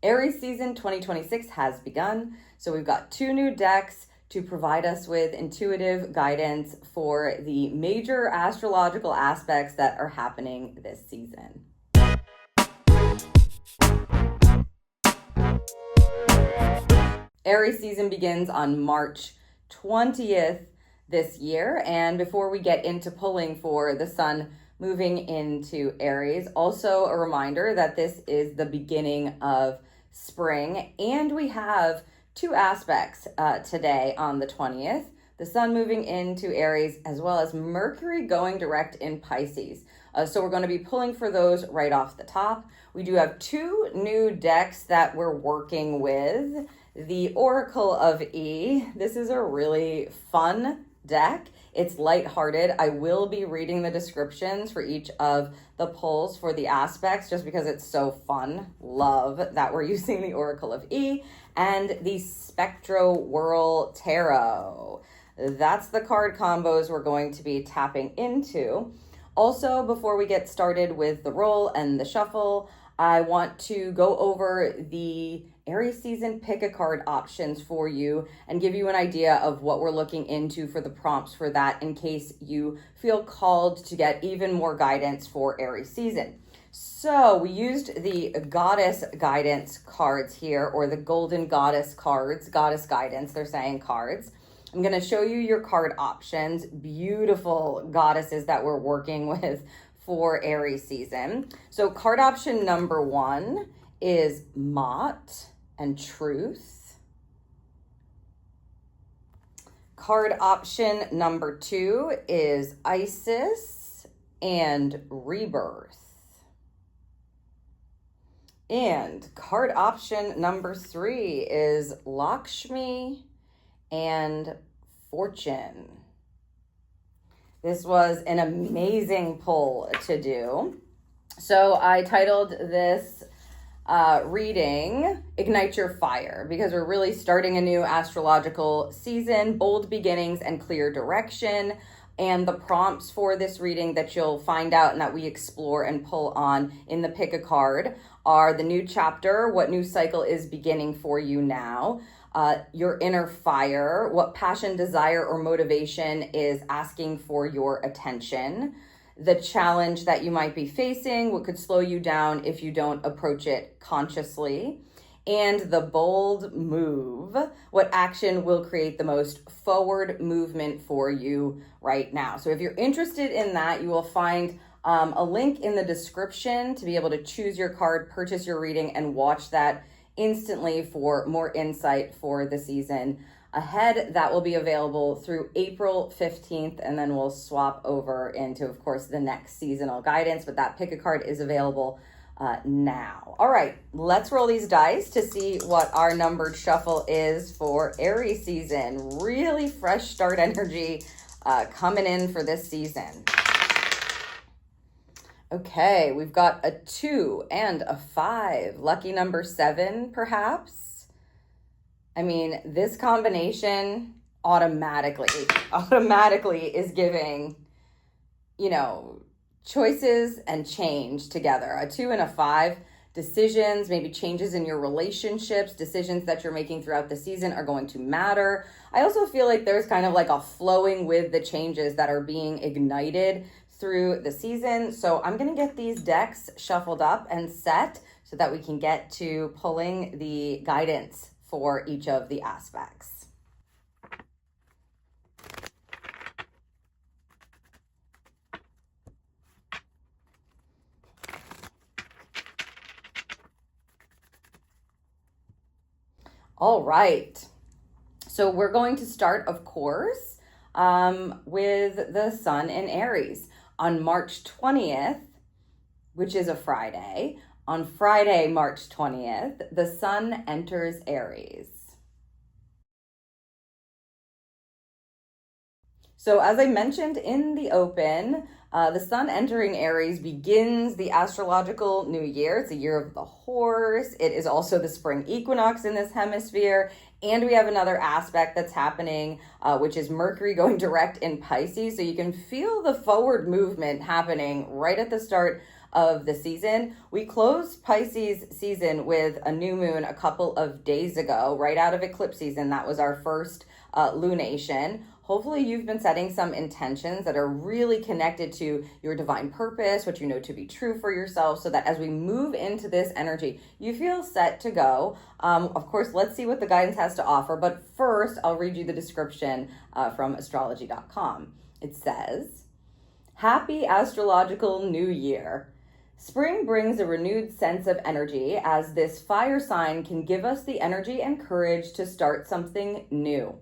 Aries season 2026 has begun, so we've got 2 new decks to provide us with intuitive guidance for the major astrological aspects that are happening this season. Aries season begins on March 20th this year, and before we get into pulling for the sun moving into Aries, also a reminder that this is the beginning of spring, and we have 2 aspects today on the 20th, the sun moving into Aries as well as Mercury going direct in Pisces. So we're going to be pulling for those right off the top. We do have 2 new decks that we're working with. The Oracle of E. This is a really fun deck. It's lighthearted. I will be reading the descriptions for each of the pulls for the aspects just because it's so fun. Love that we're using the Oracle of E and the Spectrowhirl Tarot. That's the card combos we're going to be tapping into. Also, before we get started with the roll and the shuffle, I want to go over the Aries season pick a card options for you and give you an idea of what we're looking into for the prompts for that in case you feel called to get even more guidance for Aries season. So we used the Goddess Guidance cards here, or the Golden Goddess cards, Goddess Guidance, they're saying cards. I'm going to show you your card options, beautiful goddesses that we're working with for Aries season. So card option number 1 is Mott and Truth. Card option number 2 is Isis and Rebirth. And card option number 3 is LAKSHMI and Fortune. This was an amazing pull to do. So I titled this reading Ignite Your Fire, because we're really starting a new astrological season, bold beginnings and clear direction. And the prompts for this reading that you'll find out and that we explore and pull on in the pick a card are the new chapter, what new cycle is beginning for you now, your inner fire, what passion, desire, or motivation is asking for your attention, the challenge that you might be facing, what could slow you down if you don't approach it consciously, and the bold move, what action will create the most forward movement for you right now. So if you're interested in that, you will find a link in the description to be able to choose your card, purchase your reading, and watch that instantly for more insight for the season ahead. That will be available through April 15th, and then we'll swap over into, of course, the next seasonal guidance, but that pick a card is available now. All right, let's roll these dice to see what our numbered shuffle is for Aries season. Really fresh start energy coming in for this season. Okay, we've got a 2 and a 5. Lucky number 7, perhaps. I mean, this combination automatically is giving, choices and change together. A 2 and a 5, decisions, maybe changes in your relationships, decisions that you're making throughout the season are going to matter. I also feel like there's kind of like a flowing with the changes that are being ignited through the season. So I'm going to get these decks shuffled up and set so that we can get to pulling the guidance for each of the aspects. All right. So we're going to start, of course, with the sun in Aries. On March 20th, which is a Friday, on Friday, March 20th, the sun enters Aries. So as I mentioned in the open, the sun entering Aries begins the astrological new year. It's a year of the horse. It is also the spring equinox in this hemisphere. And we have another aspect that's happening, which is Mercury going direct in Pisces. So you can feel the forward movement happening right at the start of the season. We closed Pisces season with a new moon a couple of days ago, right out of eclipse season. That was our first lunation. Hopefully you've been setting some intentions that are really connected to your divine purpose, what you know to be true for yourself, so that as we move into this energy, you feel set to go. Of course, let's see what the guidance has to offer. But first, I'll read you the description from astrology.com. It says, Happy Astrological New Year. Spring brings a renewed sense of energy, as this fire sign can give us the energy and courage to start something new.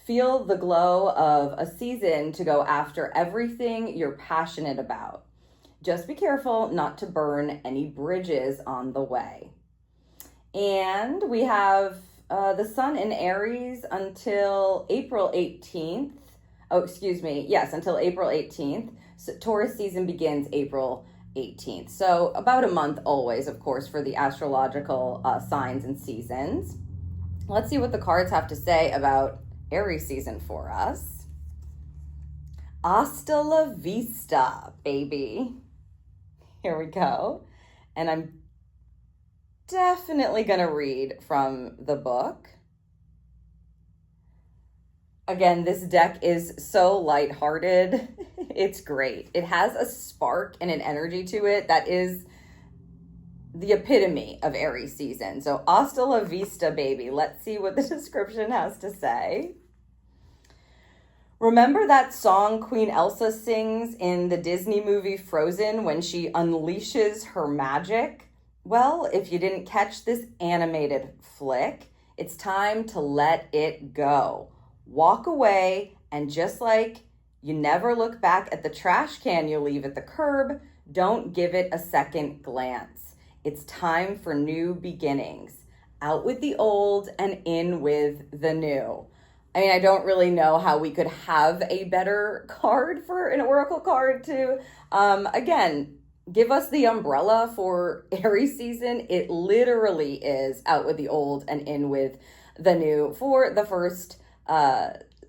Feel the glow of a season to go after everything you're passionate about. Just be careful not to burn any bridges on the way. And we have the sun in Aries until April 18th. Until April 18th. So Taurus season begins April 18th. So about a month always, of course, for the astrological signs and seasons. Let's see what the cards have to say about Aries season for us. Hasta la vista, baby. Here we go. And I'm definitely going to read from the book. Again, this deck is so lighthearted. It's great. It has a spark and an energy to it that is the epitome of Aries season. So hasta la vista, baby. Let's see what the description has to say. Remember that song Queen Elsa sings in the Disney movie Frozen when she unleashes her magic? Well, if you didn't catch this animated flick, it's time to let it go. Walk away, and just like you never look back at the trash can you leave at the curb, don't give it a second glance. It's time for new beginnings. Out with the old and in with the new. I mean, I don't really know how we could have a better card for an oracle card to, again, give us the umbrella for Aries season. It literally is out with the old and in with the new for the first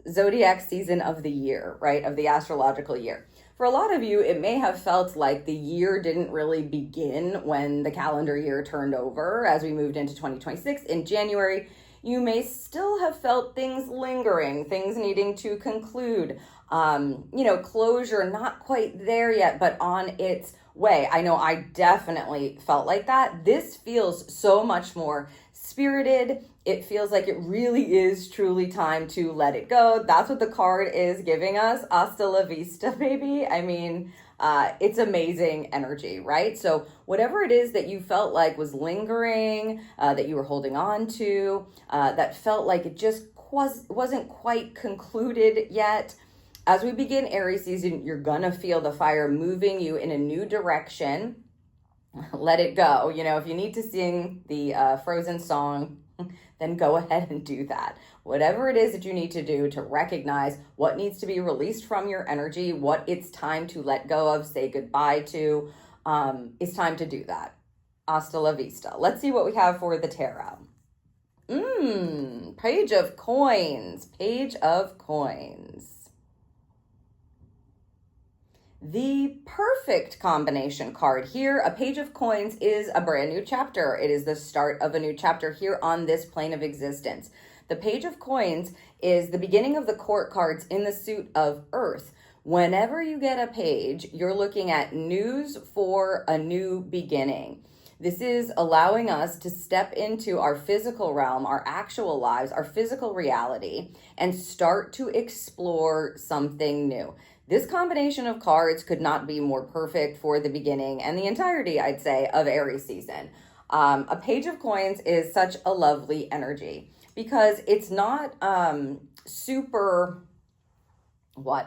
zodiac season of the year, right? Of the astrological year. For a lot of you, it may have felt like the year didn't really begin when the calendar year turned over as we moved into 2026 in January. You may still have felt things lingering, things needing to conclude, closure not quite there yet, but on its way. I know I definitely felt like that. This feels so much more spirited. It feels like it really is truly time to let it go. That's what the card is giving us. Hasta la vista, baby. I mean, it's amazing energy, right? So whatever it is that you felt like was lingering, that you were holding on to, that felt like it just wasn't quite concluded yet, as we begin Aries season, you're gonna feel the fire moving you in a new direction. Let it go. You know, if you need to sing the Frozen song, then go ahead and do that. Whatever it is that you need to do to recognize what needs to be released from your energy, what it's time to let go of, say goodbye to, it's time to do that. Hasta la vista. Let's see what we have for the tarot. Page of Coins. Page of Coins. The perfect combination card here, a Page of Coins, is a brand new chapter. It is the start of a new chapter here on this plane of existence. The Page of Coins is the beginning of the court cards in the suit of Earth. Whenever you get a page, you're looking at news for a new beginning. This is allowing us to step into our physical realm, our actual lives, our physical reality, and start to explore something new. This combination of cards could not be more perfect for the beginning and the entirety, I'd say, of Aries season. A Page of Coins is such a lovely energy because it's not super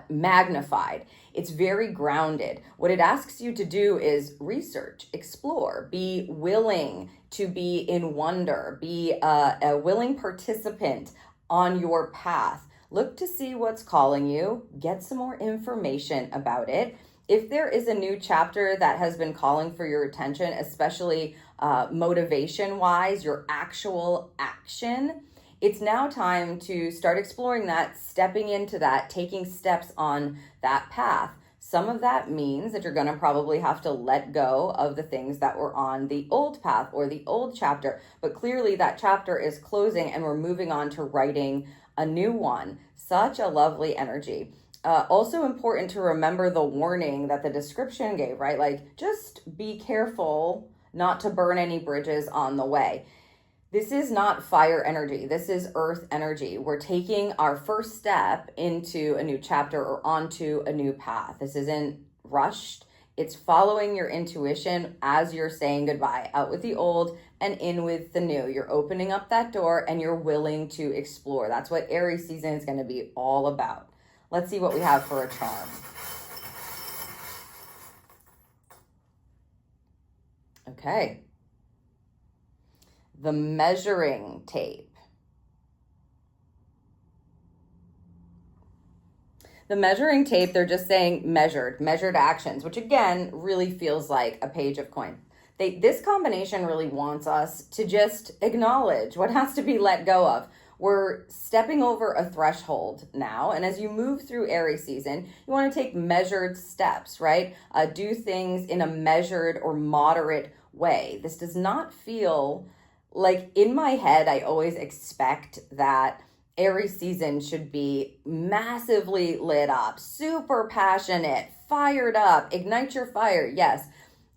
magnified. It's very grounded. What it asks you to do is research, explore, be willing to be in wonder, be a willing participant on your path. Look to see what's calling you, get some more information about it. If there is a new chapter that has been calling for your attention, especially motivation-wise, your actual action, it's now time to start exploring that, stepping into that, taking steps on that path. Some of that means that you're going to probably have to let go of the things that were on the old path or the old chapter. But clearly that chapter is closing and we're moving on to writing a new one. Such a lovely energy. Also important to remember the warning that the description gave, right? Like, just be careful not to burn any bridges on the way. This is not fire energy. This is earth energy. We're taking our first step into a new chapter or onto a new path. This isn't rushed. It's following your intuition as you're saying goodbye, out with the old and in with the new. You're opening up that door and you're willing to explore. That's what Aries season is going to be all about. Let's see what we have for a charm. Okay. The measuring tape. The measuring tape, they're just saying measured actions, which again really feels like a page of coin. This combination really wants us to just acknowledge what has to be let go of. We're stepping over a threshold now, and as you move through Aries season, you want to take measured steps, right? Do things in a measured or moderate way. This does not feel like, in my head, I always expect that Aries season should be massively lit up, super passionate, fired up, ignite your fire, yes.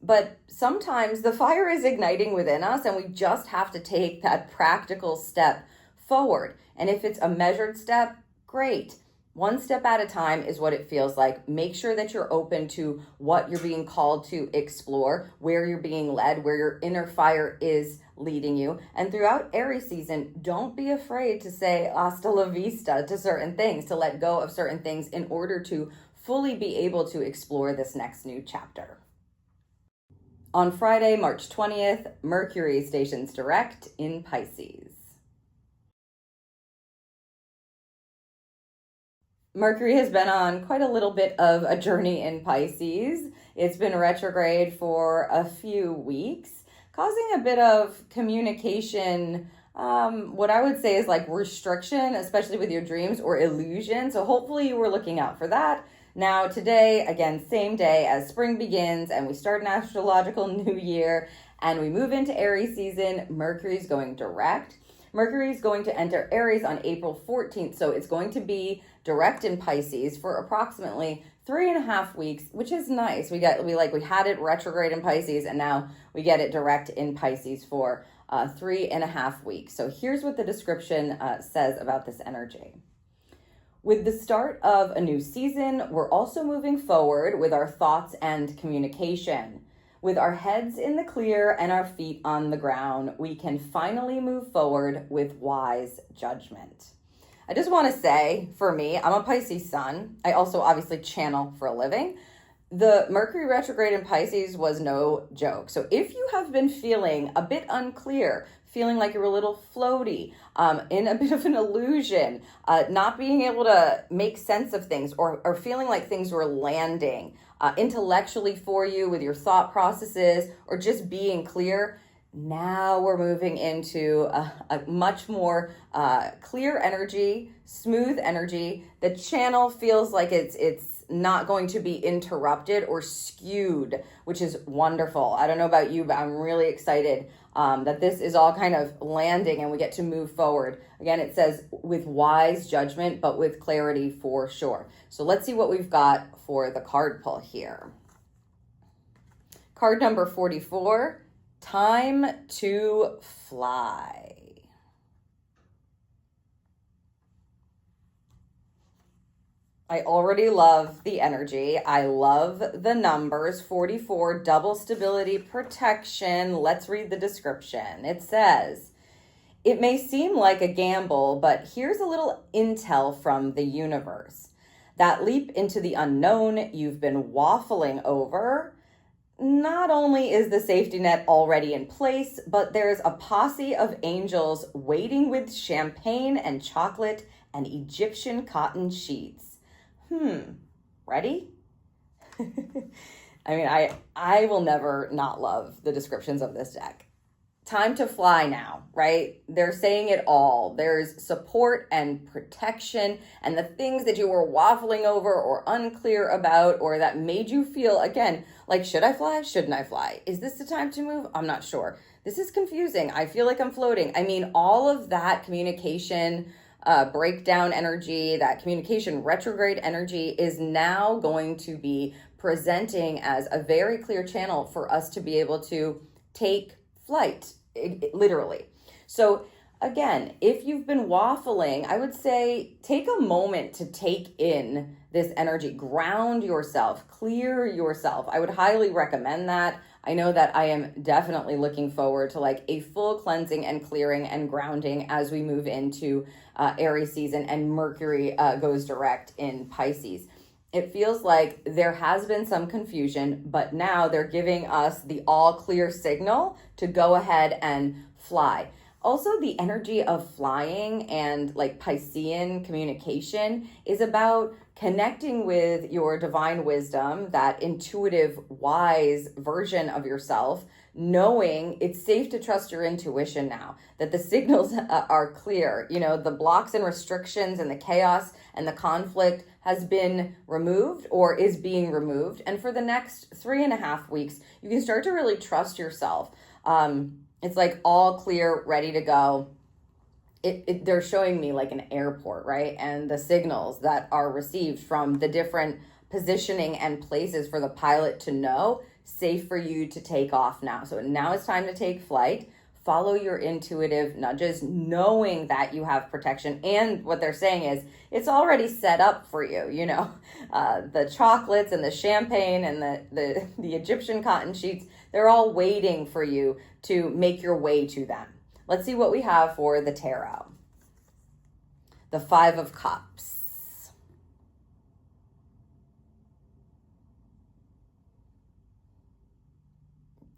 But sometimes the fire is igniting within us and we just have to take that practical step forward. And if it's a measured step, great. One step at a time is what it feels like. Make sure that you're open to what you're being called to explore, where you're being led, where your inner fire is leading you. And throughout Aries season, don't be afraid to say hasta la vista to certain things, to let go of certain things in order to fully be able to explore this next new chapter. On Friday, March 20th, Mercury stations direct in Pisces. Mercury has been on quite a little bit of a journey in Pisces. It's been retrograde for a few weeks, causing a bit of communication, what I would say is like restriction, especially with your dreams, or illusion. So hopefully you were looking out for that. Now today, again, same day as spring begins and we start an astrological new year and we move into Aries season, Mercury's going direct. Mercury is going to enter Aries on April 14th, so it's going to be direct in Pisces for approximately 3.5 weeks, which is nice. We had it retrograde in Pisces, and now we get it direct in Pisces for 3.5 weeks. So here's what the description says about this energy. With the start of a new season, we're also moving forward with our thoughts and communication. With our heads in the clear and our feet on the ground, we can finally move forward with wise judgment. I just want to say, for me, I'm a Pisces sun. I also obviously channel for a living. The Mercury retrograde in Pisces was no joke. So if you have been feeling a bit unclear, feeling like you're a little floaty, in a bit of an illusion, not being able to make sense of things, or feeling like things were landing intellectually for you with your thought processes, or just being clear, now we're moving into a much more clear energy, smooth energy. The channel feels like it's not going to be interrupted or skewed, which is wonderful. I don't know about you, but I'm really excited that this is all kind of landing and we get to move forward. Again, it says with wise judgment, but with clarity for sure. So let's see what we've got for the card pull here. Card number 44, time to fly. I already love the energy. I love the numbers. 44, double stability protection. Let's read the description. It says, it may seem like a gamble, but here's a little intel from the universe. That leap into the unknown you've been waffling over. Not only is the safety net already in place, but there's a posse of angels waiting with champagne and chocolate and Egyptian cotton sheets. Ready? I mean, I will never not love the descriptions of this deck. time to fly now, right? They're saying it all. There's support and protection, and the things that you were waffling over or unclear about, or that made you feel, again, like, should I fly? Shouldn't I fly? Is this the time to move? I'm not sure. This is confusing. I feel like I'm floating. I mean, all of that communication breakdown energy, that communication retrograde energy is now going to be presenting as a very clear channel for us to be able to take flight, literally. So again, if you've been waffling, I would say take a moment to take in this energy, ground yourself, clear yourself. I would highly recommend that. I know that I am definitely looking forward to like a full cleansing and clearing and grounding as we move into Aries season and Mercury goes direct in Pisces. It feels like there has been some confusion, but now they're giving us the all clear signal to go ahead and fly. Also, the energy of flying and like Piscean communication is about connecting with your divine wisdom, that intuitive, wise version of yourself, knowing it's safe to trust your intuition now, that the signals are clear. You know, the blocks and restrictions and the chaos and the conflict has been removed or is being removed. And for the next 3.5 weeks, you can start to really trust yourself. It's like all clear, ready to go. They're showing me like an airport, right? And the signals that are received from the different positioning and places for the pilot to know, safe for you to take off now. So now it's time to take flight. Follow your intuitive nudges, knowing that you have protection. And what they're saying is it's already set up for you. You know, the chocolates and the champagne and the Egyptian cotton sheets, they're all waiting for you to make your way to them. Let's see what we have for the tarot. The Five of Cups.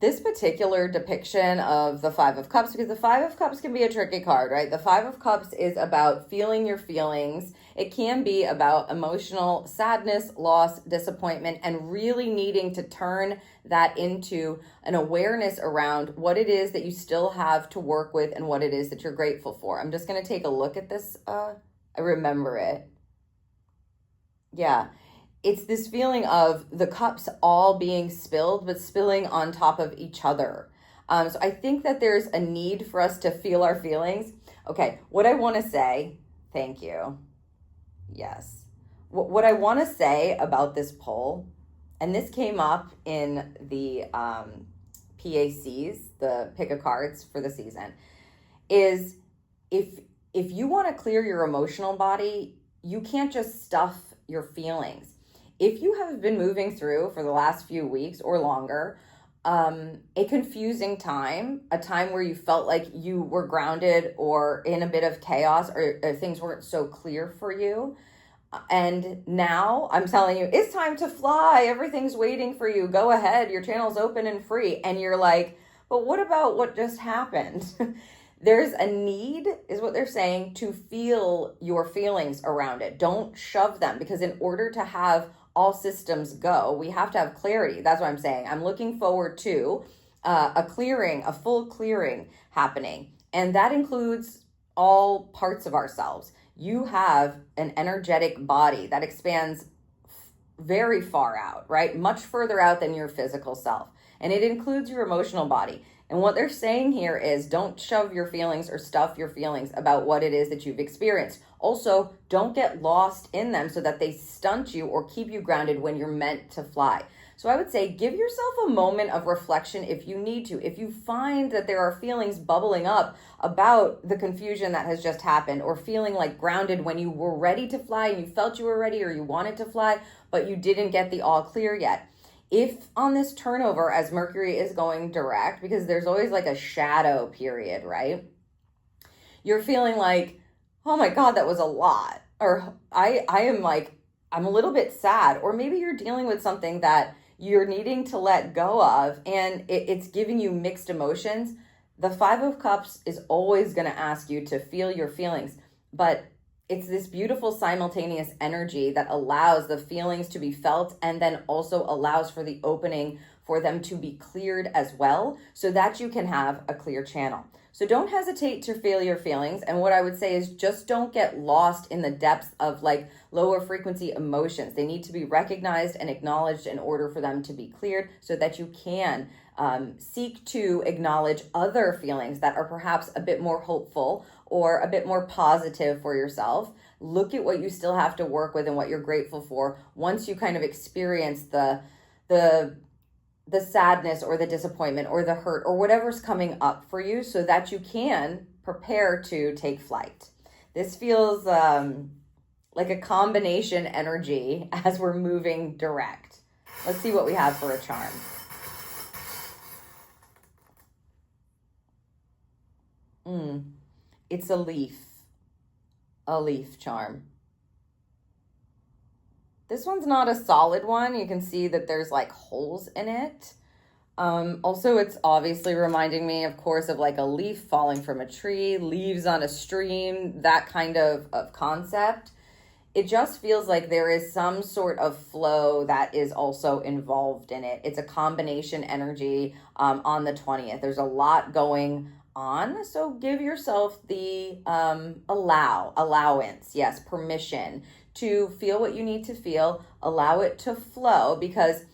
This particular depiction of the Five of Cups, because the Five of Cups can be a tricky card, right? The Five of Cups is about feeling your feelings. It can be about emotional sadness, loss, disappointment, and really needing to turn that into an awareness around what it is that you still have to work with and what it is that you're grateful for. I'm just going to take a look at this. I remember it. Yeah. It's this feeling of the cups all being spilled, but spilling on top of each other. So I think that there's a need for us to feel our feelings. Okay, what I want to say, thank you. Yes. What I want to say about this poll, and this came up in the PACs, the pick of cards for the season, is if you want to clear your emotional body, you can't just stuff your feelings. If you have been moving through for the last few weeks or longer, a confusing time, a time where you felt like you were grounded or in a bit of chaos or things weren't so clear for you. And now I'm telling you, it's time to fly. Everything's waiting for you. Go ahead. Your channel's open and free. And you're like, but what about what just happened? There's a need, is what they're saying, to feel your feelings around it. Don't shove them, because in order to have all systems go, we have to have clarity. That's what I'm saying. I'm looking forward to a clearing, a full clearing happening. And that includes all parts of ourselves. You have an energetic body that expands very far out, right? Much further out than your physical self. And it includes your emotional body. And what they're saying here is don't shove your feelings or stuff your feelings about what it is that you've experienced. Also, don't get lost in them so that they stunt you or keep you grounded when you're meant to fly. So I would say give yourself a moment of reflection if you need to. If you find that there are feelings bubbling up about the confusion that has just happened, or feeling like grounded when you were ready to fly and you felt you were ready or you wanted to fly, but you didn't get the all clear yet. If on this turnover, as Mercury is going direct, because there's always like a shadow period, right? You're feeling like, oh my God, that was a lot. Or I am like, I'm a little bit sad. Or maybe you're dealing with something that you're needing to let go of and it's giving you mixed emotions. The Five of Cups is always going to ask you to feel your feelings, but it's this beautiful simultaneous energy that allows the feelings to be felt and then also allows for the opening for them to be cleared as well, so that you can have a clear channel. So don't hesitate to feel your feelings. And what I would say is just don't get lost in the depths of like lower frequency emotions. They need to be recognized and acknowledged in order for them to be cleared, so that you can seek to acknowledge other feelings that are perhaps a bit more hopeful or a bit more positive for yourself. Look at what you still have to work with and what you're grateful for once you kind of experience the sadness or the disappointment or the hurt or whatever's coming up for you, so that you can prepare to take flight. This feels like a combination energy as we're moving direct. Let's see what we have for a charm. It's a leaf charm. This one's not a solid one. You can see that there's like holes in it. Also, it's obviously reminding me, of course, of like a leaf falling from a tree, leaves on a stream, that kind of concept. It just feels like there is some sort of flow that is also involved in it. It's a combination energy on the 20th. There's a lot going on, so give yourself the allowance, yes, permission to feel what you need to feel, allow it to flow, because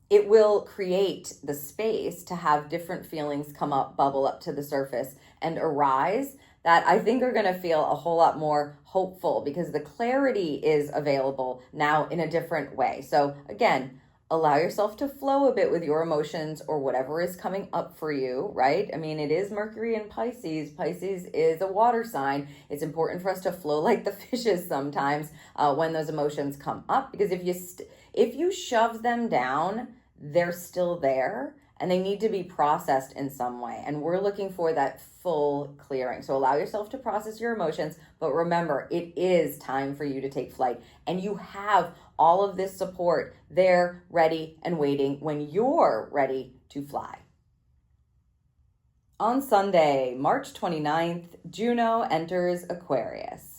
it will create the space to have different feelings come up, bubble up to the surface and arise that I think are going to feel a whole lot more hopeful, because the clarity is available now in a different way. So again, allow yourself to flow a bit with your emotions or whatever is coming up for you, right? I mean, it is Mercury in Pisces. Pisces is a water sign. It's important for us to flow like the fishes sometimes when those emotions come up, because if you shove them down, they're still there and they need to be processed in some way. And we're looking for that full clearing. So allow yourself to process your emotions, but remember, it is time for you to take flight. And you have all of this support there, ready and waiting when you're ready to fly. On Sunday, March 29th, Juno enters Aquarius.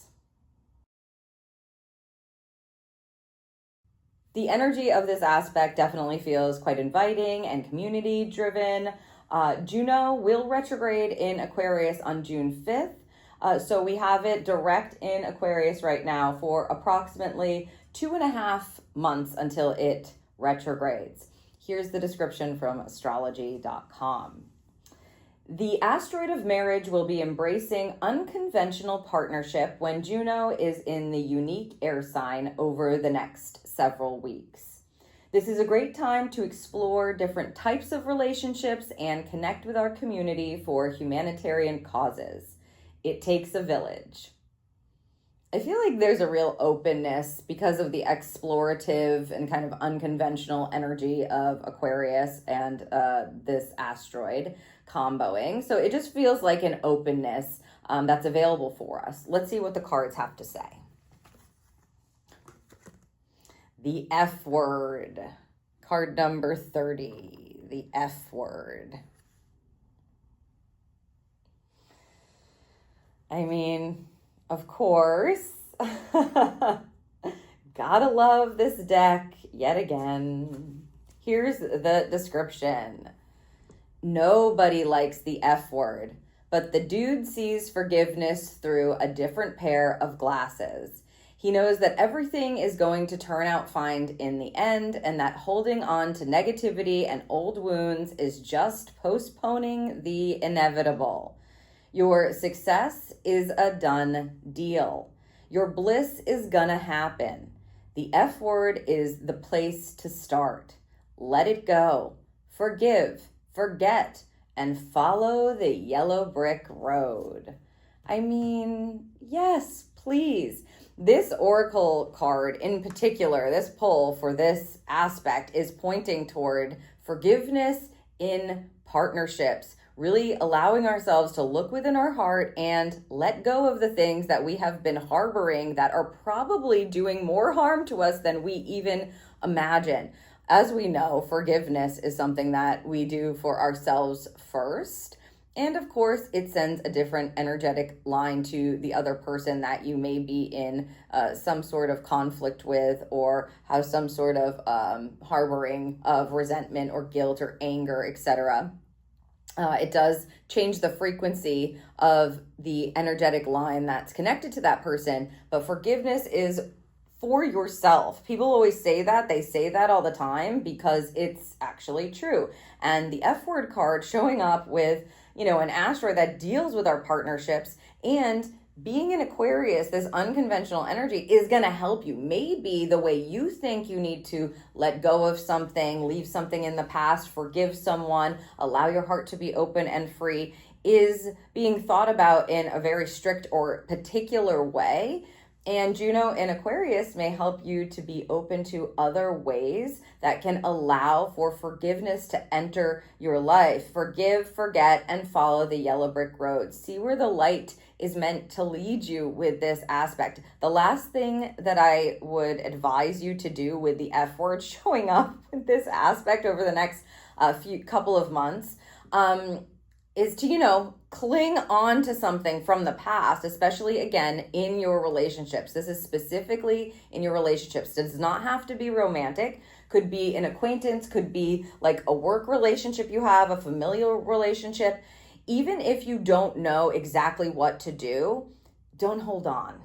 The energy of this aspect definitely feels quite inviting and community driven. Juno will retrograde in Aquarius on June 5th. So we have it direct in Aquarius right now for approximately 2.5 months until it retrogrades. Here's the description from Astrology.com. The asteroid of marriage will be embracing unconventional partnership when Juno is in the unique air sign over the next several weeks. This is a great time to explore different types of relationships and connect with our community for humanitarian causes. It takes a village. I feel like there's a real openness because of the explorative and kind of unconventional energy of Aquarius and this asteroid comboing. So it just feels like an openness that's available for us. Let's see what the cards have to say. The F word, card number 30, the F word. I mean, of course, gotta love this deck yet again. Here's the description. Nobody likes the F word, but the dude sees forgiveness through a different pair of glasses. He knows that everything is going to turn out fine in the end, and that holding on to negativity and old wounds is just postponing the inevitable. Your success is a done deal. Your bliss is gonna happen. The F word is the place to start. Let it go. Forgive, forget, and follow the yellow brick road. I mean, yes, please. This oracle card in particular, this pull for this aspect is pointing toward forgiveness in partnerships, really allowing ourselves to look within our heart and let go of the things that we have been harboring that are probably doing more harm to us than we even imagine. As we know, forgiveness is something that we do for ourselves first. And of course, it sends a different energetic line to the other person that you may be in some sort of conflict with, or have some sort of harboring of resentment or guilt or anger, etc. It does change the frequency of the energetic line that's connected to that person. But forgiveness is for yourself. People always say that. They say that all the time because it's actually true. And the F word card showing up with, an asteroid that deals with our partnerships, and being in Aquarius, this unconventional energy is going to help you. Maybe the way you think you need to let go of something, leave something in the past, forgive someone, allow your heart to be open and free, is being thought about in a very strict or particular way. And Juno in Aquarius may help you to be open to other ways that can allow for forgiveness to enter your life. Forgive, forget, and follow the yellow brick road. See where the light is meant to lead you with this aspect. The last thing that I would advise you to do with the F word showing up with this aspect over the next couple of months is to, cling on to something from the past, especially again in your relationships. This is specifically in your relationships. Does not have to be romantic. Could be an acquaintance, could be like a work relationship you have, a familial relationship. Even if you don't know exactly what to do, don't hold on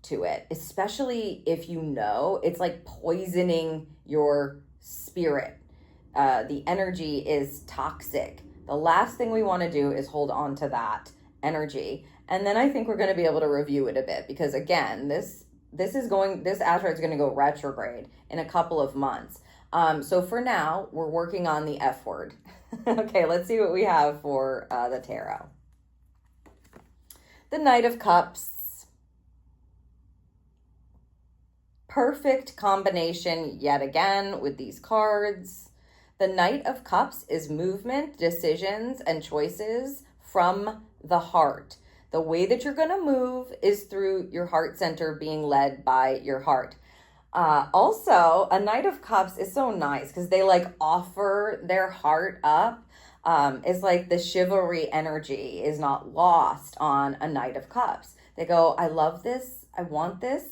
to it, especially if you know it's like poisoning your spirit. The energy is toxic. The last thing we want to do is hold on to that energy. And then I think we're going to be able to review it a bit, because again, this asteroid is going to go retrograde in a couple of months. So for now, we're working on the F word. Okay, let's see what we have for the tarot. The Knight of Cups. Perfect combination yet again with these cards. The Knight of Cups is movement, decisions, and choices from the heart. The way that you're going to move is through your heart center, being led by your heart. Also, a Knight of Cups is so nice because they offer their heart up. It's like the chivalry energy is not lost on a Knight of Cups. They go, I love this. I want this.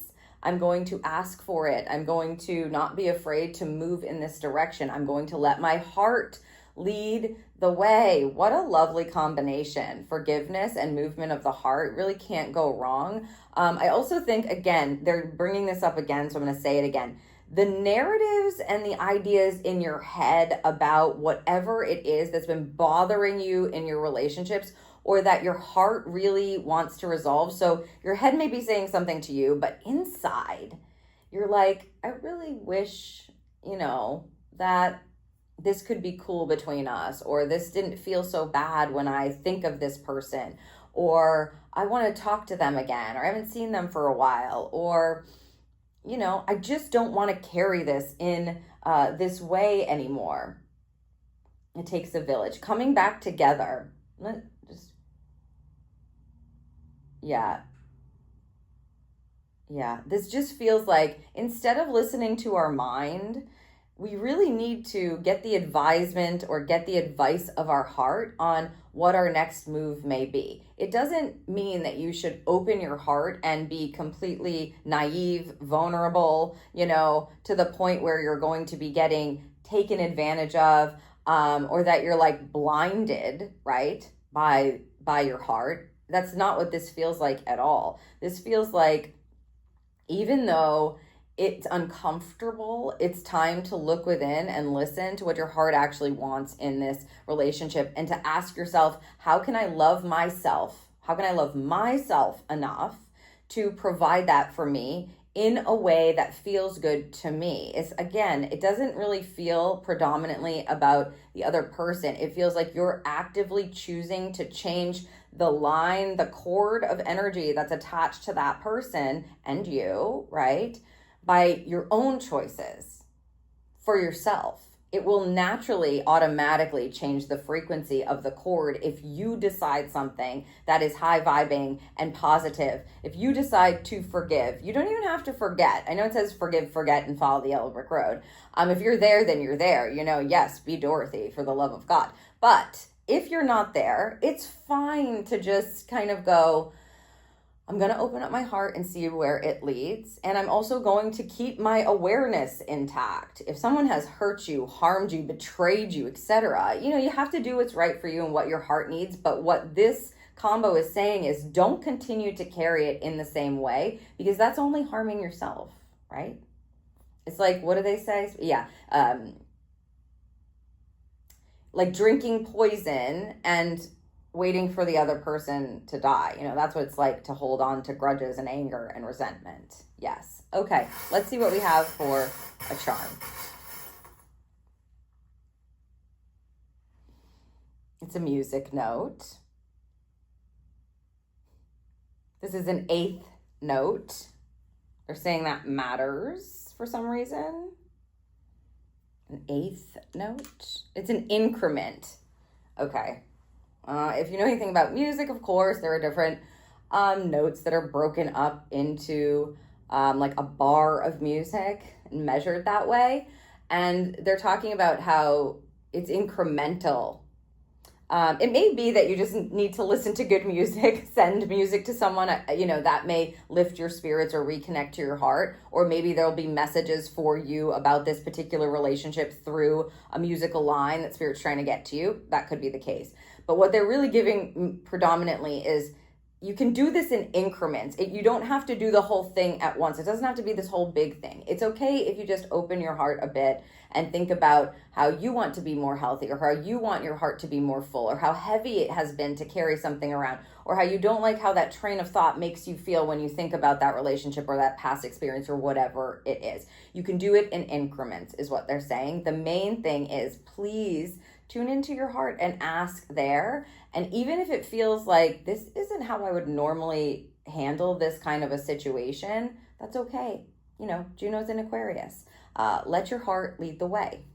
I'm going to ask for it. I'm going to not be afraid to move in this direction. I'm going to let my heart lead the way. What a lovely combination. Forgiveness and movement of the heart really can't go wrong. I also think, again, they're bringing this up again, so I'm going to say it again. The narratives and the ideas in your head about whatever it is that's been bothering you in your relationships, or that your heart really wants to resolve. So your head may be saying something to you, but inside you're like, I really wish, that this could be cool between us, or this didn't feel so bad when I think of this person, or I want to talk to them again, or I haven't seen them for a while, or, I just don't want to carry this in this way anymore. It takes a village. Coming back together. Yeah, this just feels like instead of listening to our mind, we really need to get the advisement or get the advice of our heart on what our next move may be. It doesn't mean that you should open your heart and be completely naive, vulnerable, to the point where you're going to be getting taken advantage of, or that you're blinded, right, by your heart. That's not what this feels like at all. This feels like, even though it's uncomfortable, it's time to look within and listen to what your heart actually wants in this relationship, and to ask yourself, how can I love myself? How can I love myself enough to provide that for me in a way that feels good to me? It doesn't really feel predominantly about the other person. It feels like you're actively choosing to change the line, the cord of energy that's attached to that person and you, right? By your own choices for yourself. It will naturally, automatically change the frequency of the cord if you decide something that is high vibing and positive. If you decide to forgive, you don't even have to forget. I know it says forgive, forget, and follow the yellow brick road. If you're there, then you're there. Yes, be Dorothy, for the love of God. But If you're not there, it's fine to just kind of go, I'm going to open up my heart and see where it leads. And I'm also going to keep my awareness intact. If someone has hurt you, harmed you, betrayed you, etc., you have to do what's right for you and what your heart needs. But what this combo is saying is don't continue to carry it in the same way, because that's only harming yourself, right? It's like, what do they say? Yeah. Like drinking poison and waiting for the other person to die. That's what it's like to hold on to grudges and anger and resentment. Yes. Okay, let's see what we have for a charm. It's a music note. This is an 8th note. They're saying that matters for some reason. An 8th note. It's an increment. Okay. If you know anything about music, of course, there are different notes that are broken up into like a bar of music and measured that way. And they're talking about how it's incremental. It may be that you just need to listen to good music, send music to someone, that may lift your spirits or reconnect to your heart. Or maybe there'll be messages for you about this particular relationship through a musical line that Spirit's trying to get to you. That could be the case. But what they're really giving predominantly is you can do this in increments. You don't have to do the whole thing at once. It doesn't have to be this whole big thing. It's okay if you just open your heart a bit and think about how you want to be more healthy, or how you want your heart to be more full, or how heavy it has been to carry something around, or how you don't like how that train of thought makes you feel when you think about that relationship or that past experience or whatever it is. You can do it in increments is what they're saying. The main thing is, please tune into your heart and ask there. And even if it feels like this isn't how I would normally handle this kind of a situation, that's okay. Juno's in Aquarius. Let your heart lead the way.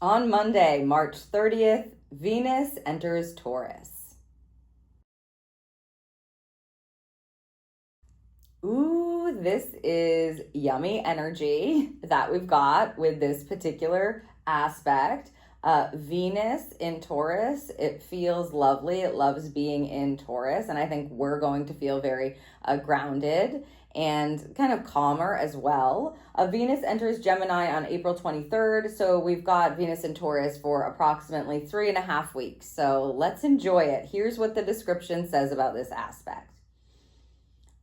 On Monday, March 30th, Venus enters Taurus. Ooh, this is yummy energy that we've got with this particular aspect. Venus in Taurus, it feels lovely. It loves being in Taurus. And I think we're going to feel very grounded and kind of calmer as well. Venus enters Gemini on April 23rd. So we've got Venus in Taurus for approximately 3.5 weeks. So let's enjoy it. Here's what the description says about this aspect.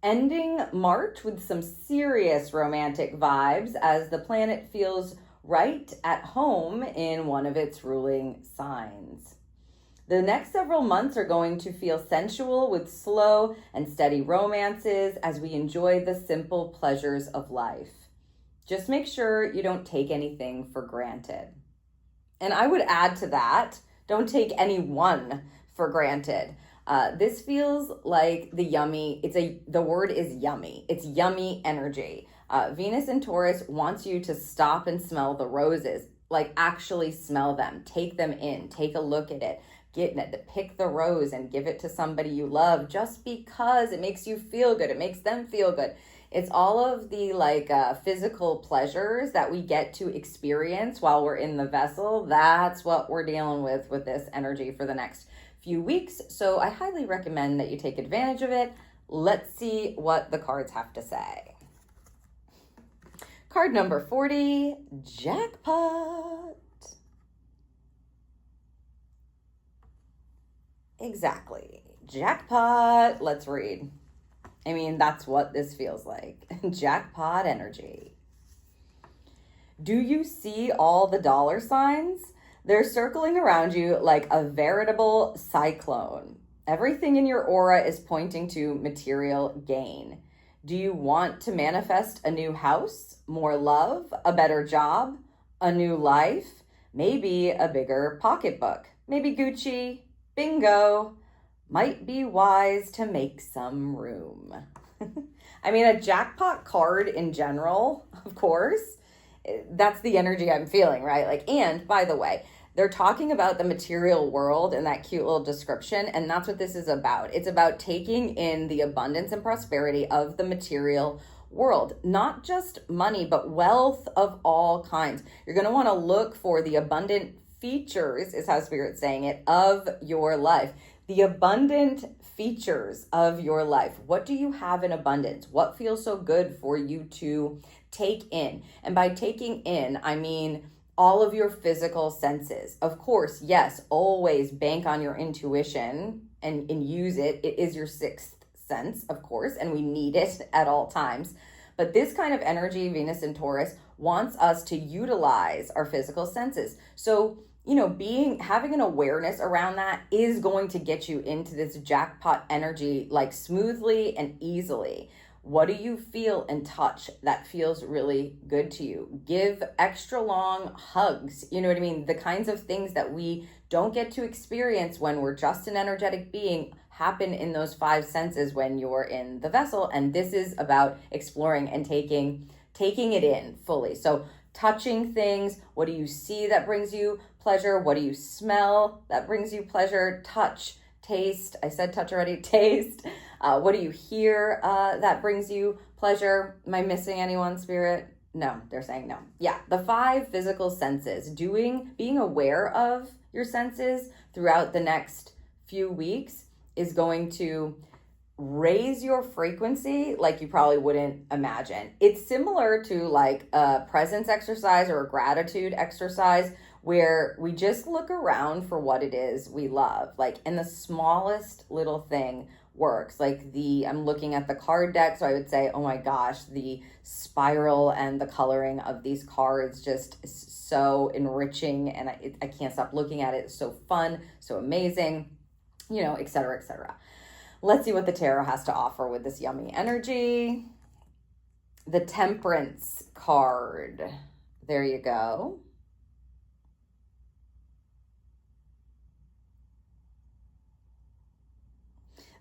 Ending March with some serious romantic vibes as the planet feels right at home in one of its ruling signs. The next several months are going to feel sensual with slow and steady romances as we enjoy the simple pleasures of life. Just make sure you don't take anything for granted. And I would add to that, don't take anyone for granted. This feels like the word is yummy. It's yummy energy. Venus in Taurus wants you to stop and smell the roses, like actually smell them, take them in, take a look at it, pick the rose and give it to somebody you love just because it makes you feel good. It makes them feel good. It's all of the physical pleasures that we get to experience while we're in the vessel. That's what we're dealing with this energy for the next few weeks. So I highly recommend that you take advantage of it. Let's see what the cards have to say. Card number 40, jackpot. Exactly. Jackpot. Let's read. I mean, that's what this feels like. Jackpot energy. Do you see all the dollar signs? They're circling around you like a veritable cyclone. Everything in your aura is pointing to material gain. Do you want to manifest a new house, more love, a better job, a new life, maybe a bigger pocketbook, maybe Gucci? Bingo. Might be wise to make some room. I mean, a jackpot card in general, of course, that's the energy I'm feeling, right? And by the way, they're talking about the material world in that cute little description, and that's what this is about. It's about taking in the abundance and prosperity of the material world, not just money, but wealth of all kinds. You're going to want to look for the abundant features, is how Spirit's saying it, of your life. The abundant features of your life. What do you have in abundance? What feels so good for you to take in? And by taking in, I mean all of your physical senses. Of course, yes, always bank on your intuition and use it. It is your sixth sense, of course, and we need it at all times. But this kind of energy, Venus in Taurus, wants us to utilize our physical senses. So, having an awareness around that is going to get you into this jackpot energy like smoothly and easily. What do you feel and touch that feels really good to you? Give extra long hugs. You know what I mean? The kinds of things that we don't get to experience when we're just an energetic being happen in those five senses when you're in the vessel. And this is about exploring and taking it in fully. So touching things. What do you see that brings you pleasure? What do you smell that brings you pleasure? Touch, taste. I said touch already. Taste. What do you hear that brings you pleasure? Am I missing anyone, Spirit? No, they're saying no. Yeah, the five physical senses. Being aware of your senses throughout the next few weeks is going to raise your frequency like you probably wouldn't imagine. It's similar to like a presence exercise or a gratitude exercise where we just look around for what it is we love. Like, and the smallest little thing works. Like I'm looking at the card deck, so I would say, oh my gosh, the spiral and the coloring of these cards just is so enriching, and I can't stop looking at it. It's so fun, so amazing, et cetera, et cetera. Let's see what the tarot has to offer with this yummy energy. The Temperance card. There you go.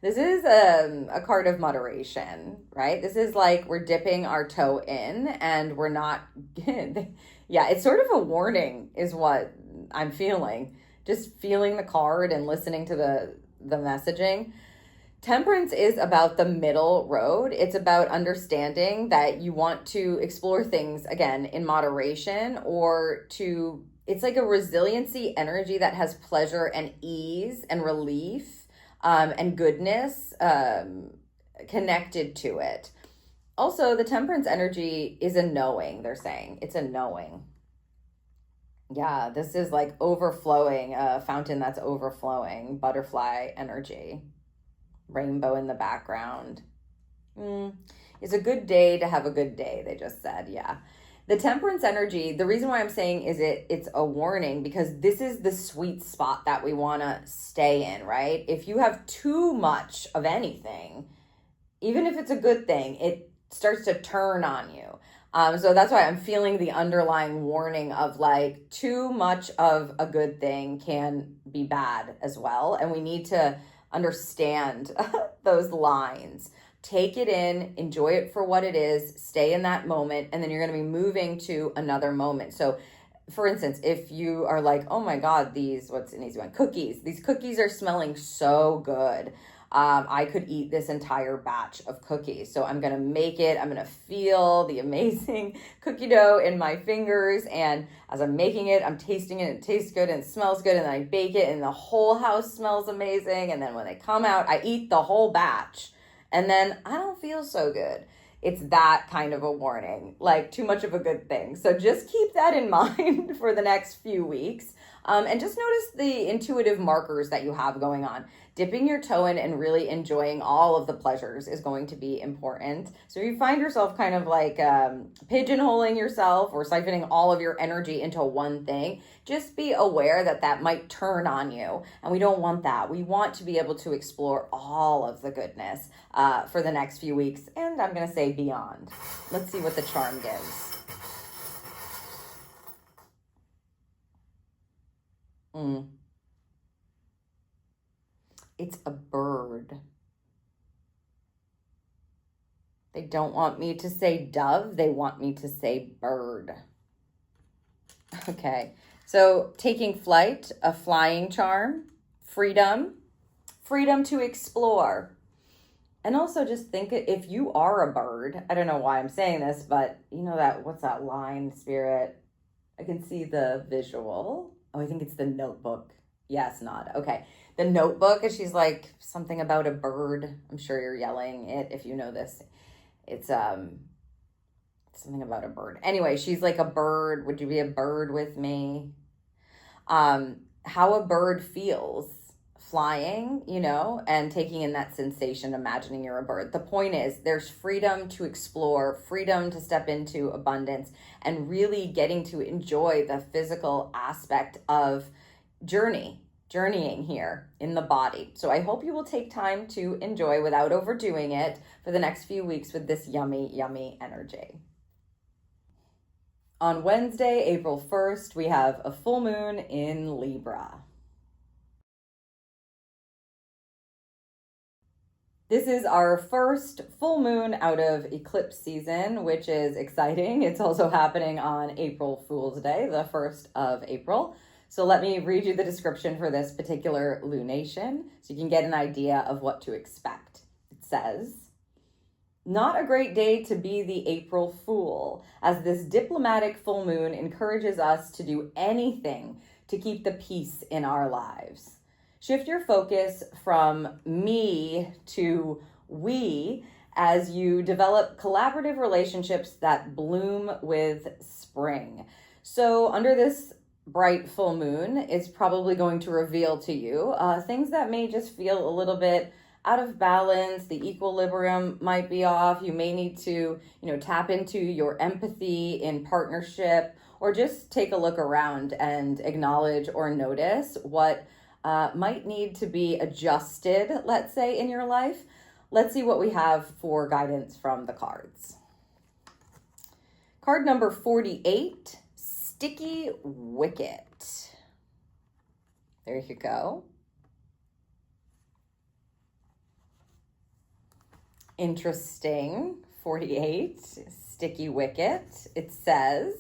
This is a card of moderation, right? This is like we're dipping our toe in and we're not, yeah, it's sort of a warning is what I'm feeling. Just feeling the card and listening to the messaging. Temperance is about the middle road. It's about understanding that you want to explore things, again, in moderation, it's like a resiliency energy that has pleasure and ease and relief and goodness connected to it. Also, the Temperance energy is a knowing, they're saying. It's a knowing. Yeah, this is like overflowing, a fountain that's overflowing, butterfly energy. Rainbow in the background. It's a good day to have a good day, they just said. Yeah. The Temperance energy, the reason why I'm saying is it's a warning because this is the sweet spot that we want to stay in, right? If you have too much of anything, even if it's a good thing, it starts to turn on you. So that's why I'm feeling the underlying warning of like too much of a good thing can be bad as well. And we need to understand those lines. Take it in, enjoy it for what it is, stay in that moment, and then you're going to be moving to another moment. So for instance, if you are like, oh my God, what's an easy one? Cookies. These cookies are smelling so good. I could eat this entire batch of cookies. So I'm going to make it. I'm going to feel the amazing cookie dough in my fingers. And as I'm making it, I'm tasting it. It tastes good and it smells good. And then I bake it and the whole house smells amazing. And then when they come out, I eat the whole batch. And then I don't feel so good. It's that kind of a warning, like too much of a good thing. So just keep that in mind for the next few weeks. And just notice the intuitive markers that you have going on. Dipping your toe in and really enjoying all of the pleasures is going to be important. So if you find yourself kind of like pigeonholing yourself or siphoning all of your energy into one thing, just be aware that that might turn on you. And we don't want that. We want to be able to explore all of the goodness for the next few weeks. And I'm going to say beyond. Let's see what the charm gives. It's a bird. They don't want me to say dove. They want me to say bird. Okay. So taking flight, a flying charm, freedom to explore. And also just think if you are a bird, I don't know why I'm saying this, but you know what's that line, Spirit? I can see the visual Oh, I think it's The Notebook. Yes, nod. Okay. The Notebook, and she's like something about a bird. I'm sure you're yelling it if you know this. It's something about a bird. Anyway, she's like a bird. Would you be a bird with me? How a bird feels flying, you know, and taking in that sensation, imagining you're a bird. The point is there's freedom to explore, freedom to step into abundance, and really getting to enjoy the physical aspect of journeying here in the body. So I hope you will take time to enjoy without overdoing it for the next few weeks with this yummy, yummy energy. On Wednesday, April 1st, we have a full moon in Libra. This is our first full moon out of eclipse season, which is exciting. It's also happening on April Fool's Day, the 1st of April. So let me read you the description for this particular lunation so you can get an idea of what to expect. It says, not a great day to be the April Fool, as this diplomatic full moon encourages us to do anything to keep the peace in our lives. Shift your focus from me to we as you develop collaborative relationships that bloom with spring. So under this bright full moon, it's probably going to reveal to you things that may just feel a little bit out of balance. The equilibrium might be off. You may need to, tap into your empathy in partnership, or just take a look around and acknowledge or notice what might need to be adjusted, let's say, in your life. Let's see what we have for guidance from the cards. Card number 48, Sticky Wicket. There you go. Interesting. 48, Sticky Wicket. It says,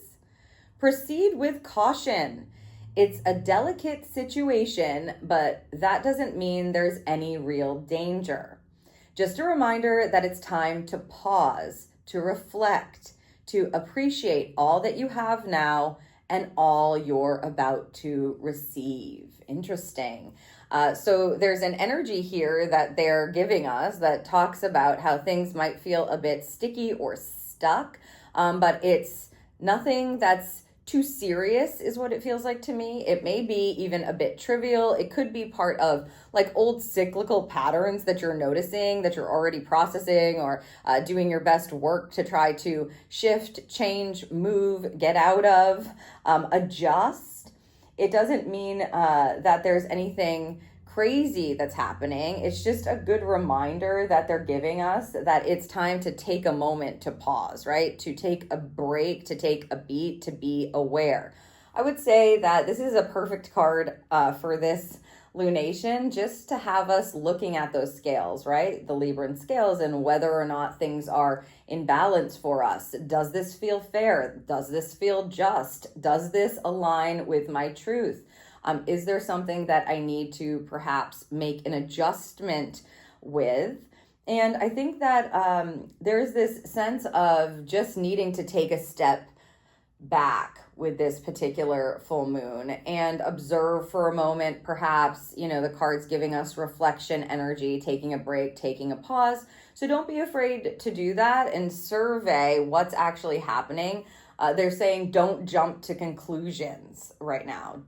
proceed with caution. It's a delicate situation, but that doesn't mean there's any real danger. Just a reminder that it's time to pause, to reflect, to appreciate all that you have now and all you're about to receive. Interesting. So there's an energy here that they're giving us that talks about how things might feel a bit sticky or stuck, but it's nothing that's too serious is what it feels like to me. It may be even a bit trivial. It could be part of like old cyclical patterns that you're noticing, that you're already processing, or doing your best work to try to shift, change, move, get out of, adjust. It doesn't mean that there's anything crazy that's happening. It's just a good reminder that they're giving us that it's time to take a moment to pause, right? To take a break, to take a beat, to be aware. I would say that this is a perfect card for this lunation, just to have us looking at those scales, right? The Libran scales, and whether or not things are in balance for us. Does this feel fair? Does this feel just? Does this align with my truth? Is there something that I need to perhaps make an adjustment with? And I think that there's this sense of just needing to take a step back with this particular full moon and observe for a moment, perhaps, the card's giving us reflection energy, taking a break, taking a pause. So don't be afraid to do that and survey what's actually happening. They're saying don't jump to conclusions right now.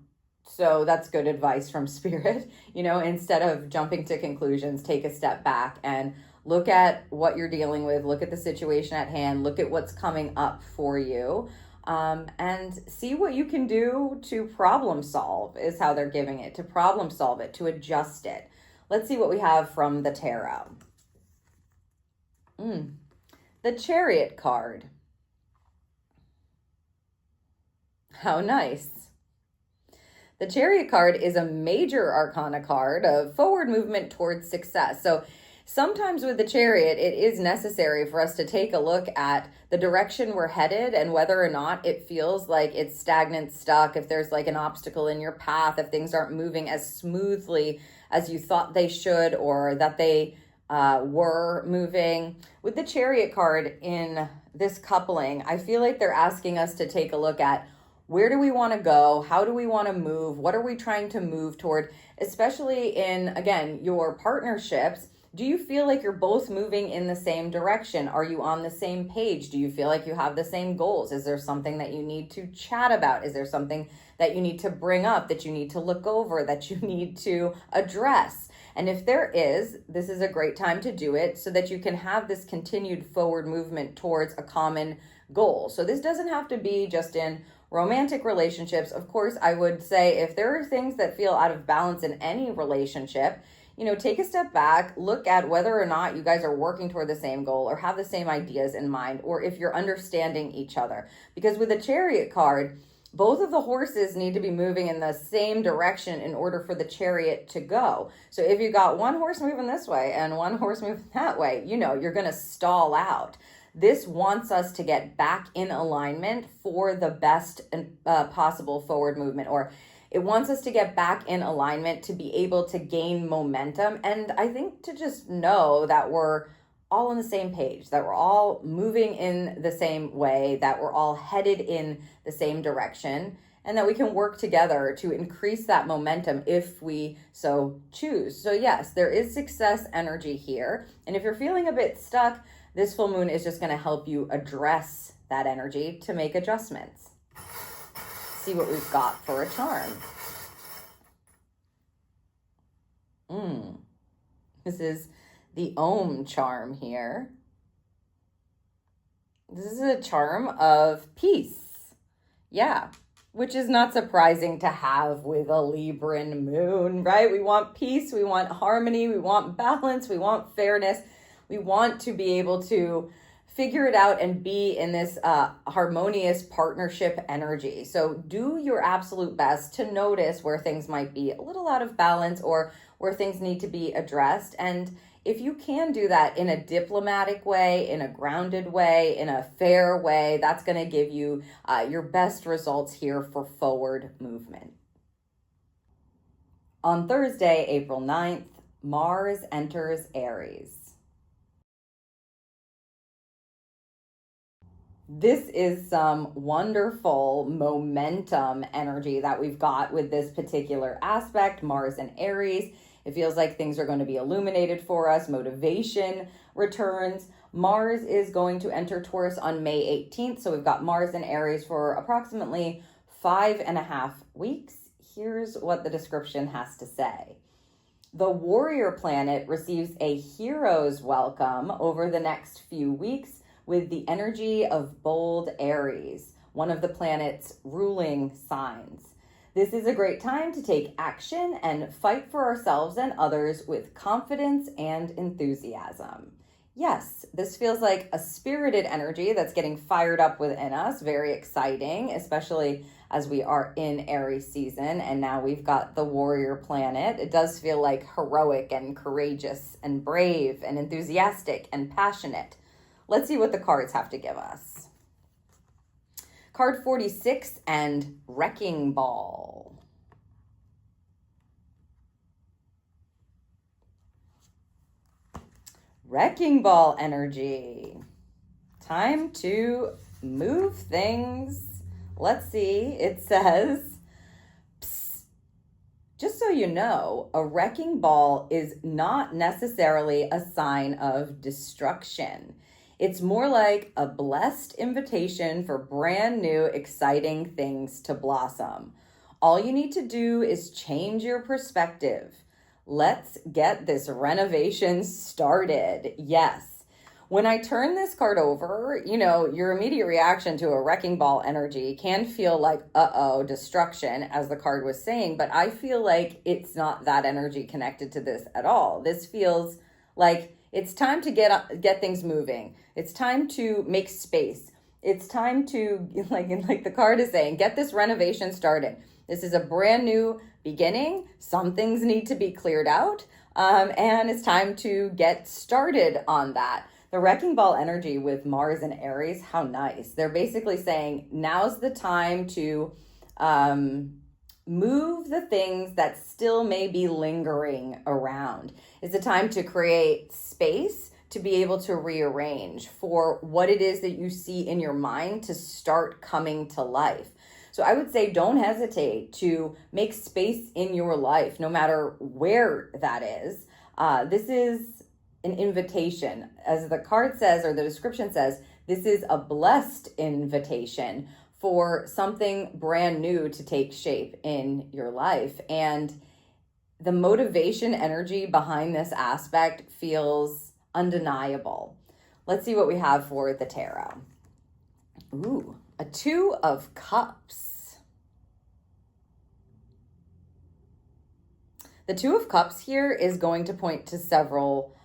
So that's good advice from Spirit. Instead of jumping to conclusions, take a step back and look at what you're dealing with, look at the situation at hand, look at what's coming up for you, and see what you can do to problem solve, is how they're giving it, to problem solve it, to adjust it. Let's see what we have from the tarot. The Chariot card. How nice. The Chariot card is a major arcana card of forward movement towards success. So sometimes with the Chariot, it is necessary for us to take a look at the direction we're headed and whether or not it feels like it's stagnant, stuck, if there's like an obstacle in your path, if things aren't moving as smoothly as you thought they should, or that they were moving. With the Chariot card in this coupling, I feel like they're asking us to take a look at Where do we want to go? How do we want to move? What are we trying to move toward? Especially in, again, your partnerships. Do you feel like you're both moving in the same direction? Are you on the same page? Do you feel like you have the same goals? Is there something that you need to chat about? Is there something that you need to bring up, that you need to look over, that you need to address? And if there is, this is a great time to do it so that you can have this continued forward movement towards a common goal. So this doesn't have to be just in romantic relationships. Of course, I would say if there are things that feel out of balance in any relationship, take a step back, look at whether or not you guys are working toward the same goal or have the same ideas in mind, or if you're understanding each other. Because with the Chariot card, both of the horses need to be moving in the same direction in order for the chariot to go. So if you got one horse moving this way and one horse moving that way, you're going to stall out. This wants us to get back in alignment for the best possible forward movement, or it wants us to get back in alignment to be able to gain momentum. And I think to just know that we're all on the same page, that we're all moving in the same way, that we're all headed in the same direction, and that we can work together to increase that momentum if we so choose. So yes, there is success energy here. And if you're feeling a bit stuck, this full moon is just going to help you address that energy to make adjustments. See what we've got for a charm. This is the Om charm here. This is a charm of peace. Yeah, which is not surprising to have with a Libran moon, right? We want peace, we want harmony, we want balance, we want fairness. We want to be able to figure it out and be in this harmonious partnership energy. So do your absolute best to notice where things might be a little out of balance or where things need to be addressed. And if you can do that in a diplomatic way, in a grounded way, in a fair way, that's going to give you your best results here for forward movement. On Thursday, April 9th, Mars enters Aries. This is some wonderful momentum energy that we've got with this particular aspect, Mars and Aries. It feels like things are going to be illuminated for us. Motivation returns. Mars is going to enter Taurus on May 18th. So we've got Mars and Aries for approximately 5.5 weeks. Here's what the description has to say. The warrior planet receives a hero's welcome over the next few weeks with the energy of bold Aries, one of the planet's ruling signs. This is a great time to take action and fight for ourselves and others with confidence and enthusiasm. Yes, this feels like a spirited energy that's getting fired up within us, very exciting, especially as we are in Aries season, and now we've got the warrior planet. It does feel like heroic and courageous and brave and enthusiastic and passionate. Let's see what the cards have to give us. Card 46 and Wrecking Ball. Wrecking Ball energy. Time to move things. Let's see. It says, psst. Just so you know, a wrecking ball is not necessarily a sign of destruction. It's more like a blessed invitation for brand new, exciting things to blossom. All you need to do is change your perspective. Let's get this renovation started. Yes. When I turn this card over, your immediate reaction to a wrecking ball energy can feel like, destruction, as the card was saying, but I feel like it's not that energy connected to this at all. This feels like it's time to get things moving. It's time to make space. It's time to, like the card is saying, get this renovation started. This is a brand new beginning. Some things need to be cleared out, and it's time to get started on that. The wrecking ball energy with Mars and Aries, how nice. They're basically saying now's the time to move the things that still may be lingering around. It's a time to create space to be able to rearrange for what it is that you see in your mind to start coming to life. So I would say don't hesitate to make space in your life, no matter where that is. This is an invitation. As the card says, or the description says, this is a blessed invitation for something brand new to take shape in your life. And the motivation energy behind this aspect feels undeniable. Let's see what we have for the tarot. Ooh, a Two of Cups. The Two of Cups here is going to point to several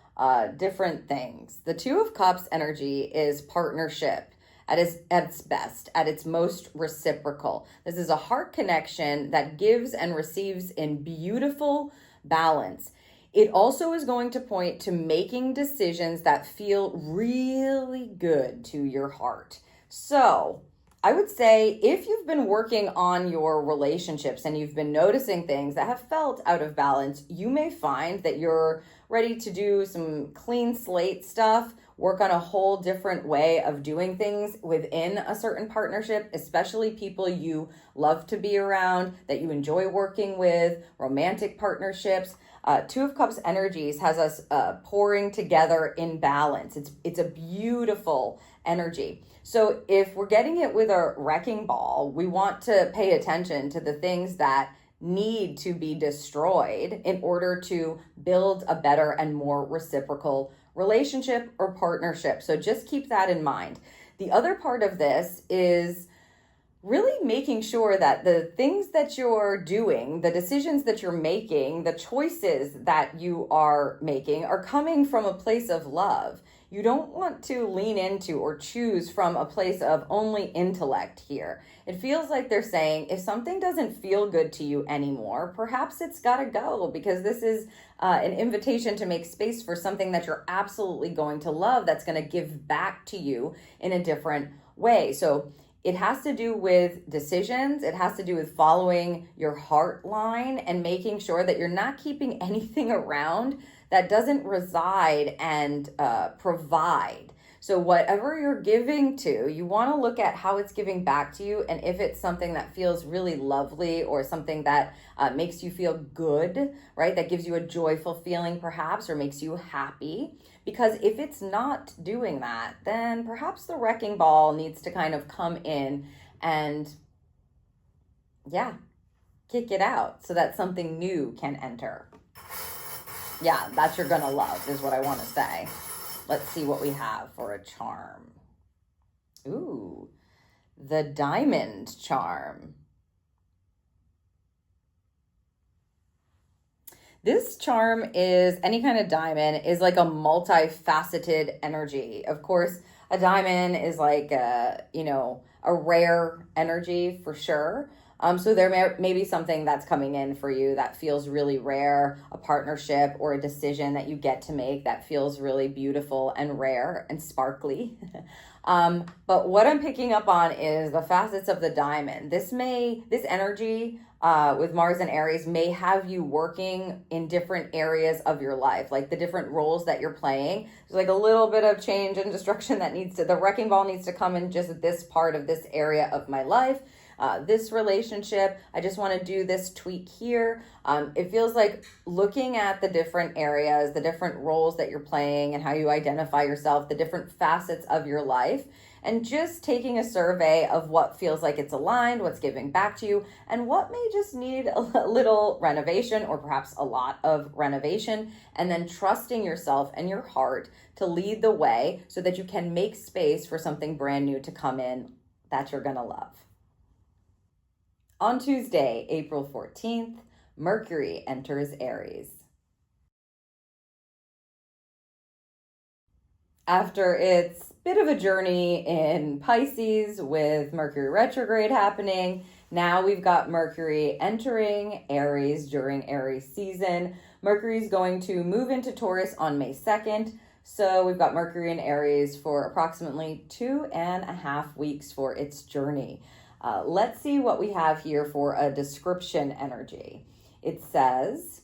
different things. The Two of Cups energy is partnership at its best, at its most reciprocal. This is a heart connection that gives and receives in beautiful balance. It also is going to point to making decisions that feel really good to your heart. So I would say if you've been working on your relationships and you've been noticing things that have felt out of balance, you may find that you're ready to do some clean slate stuff, work on a whole different way of doing things within a certain partnership, especially people you love to be around, that you enjoy working with, romantic partnerships. Two of Cups energies has us pouring together in balance. It's a beautiful energy. So if we're getting it with a wrecking ball, we want to pay attention to the things that need to be destroyed in order to build a better and more reciprocal relationship or partnership. So just keep that in mind. The other part of this is really making sure that the things that you're doing, the decisions that you're making, the choices that you are making are coming from a place of love. You don't want to lean into or choose from a place of only intellect here. It feels like they're saying if something doesn't feel good to you anymore, perhaps it's got to go, because this is an invitation to make space for something that you're absolutely going to love, that's going to give back to you in a different way. So it has to do with decisions. It has to do with following your heart line and making sure that you're not keeping anything around that doesn't reside and provide. So whatever you're giving to, you want to look at how it's giving back to you, and if it's something that feels really lovely or something that makes you feel good, right? That gives you a joyful feeling perhaps, or makes you happy. Because if it's not doing that, then perhaps the wrecking ball needs to kind of come in and, kick it out so that something new can enter. Yeah, that you're gonna love is what I want to say. Let's see what we have for a charm. Ooh, the Diamond charm. This charm is, any kind of diamond is like a multifaceted energy. Of course, a diamond is like a rare energy for sure. So there may be something that's coming in for you that feels really rare, a partnership or a decision that you get to make that feels really beautiful and rare and sparkly. But what I'm picking up on is the facets of the diamond. This energy with Mars and Aries may have you working in different areas of your life, like the different roles that you're playing. There's like a little bit of change and destruction that the wrecking ball needs to come in just this part of this area of my life. This relationship, I just want to do this tweak here. It feels like looking at the different areas, the different roles that you're playing and how you identify yourself, the different facets of your life, and just taking a survey of what feels like it's aligned, what's giving back to you, and what may just need a little renovation or perhaps a lot of renovation, and then trusting yourself and your heart to lead the way so that you can make space for something brand new to come in that you're going to love. On Tuesday, April 14th, Mercury enters Aries. After its bit of a journey in Pisces with Mercury retrograde happening, now we've got Mercury entering Aries during Aries season. Mercury is going to move into Taurus on May 2nd. So we've got Mercury in Aries for approximately 2.5 weeks for its journey. Let's see what we have here for a description energy. It says,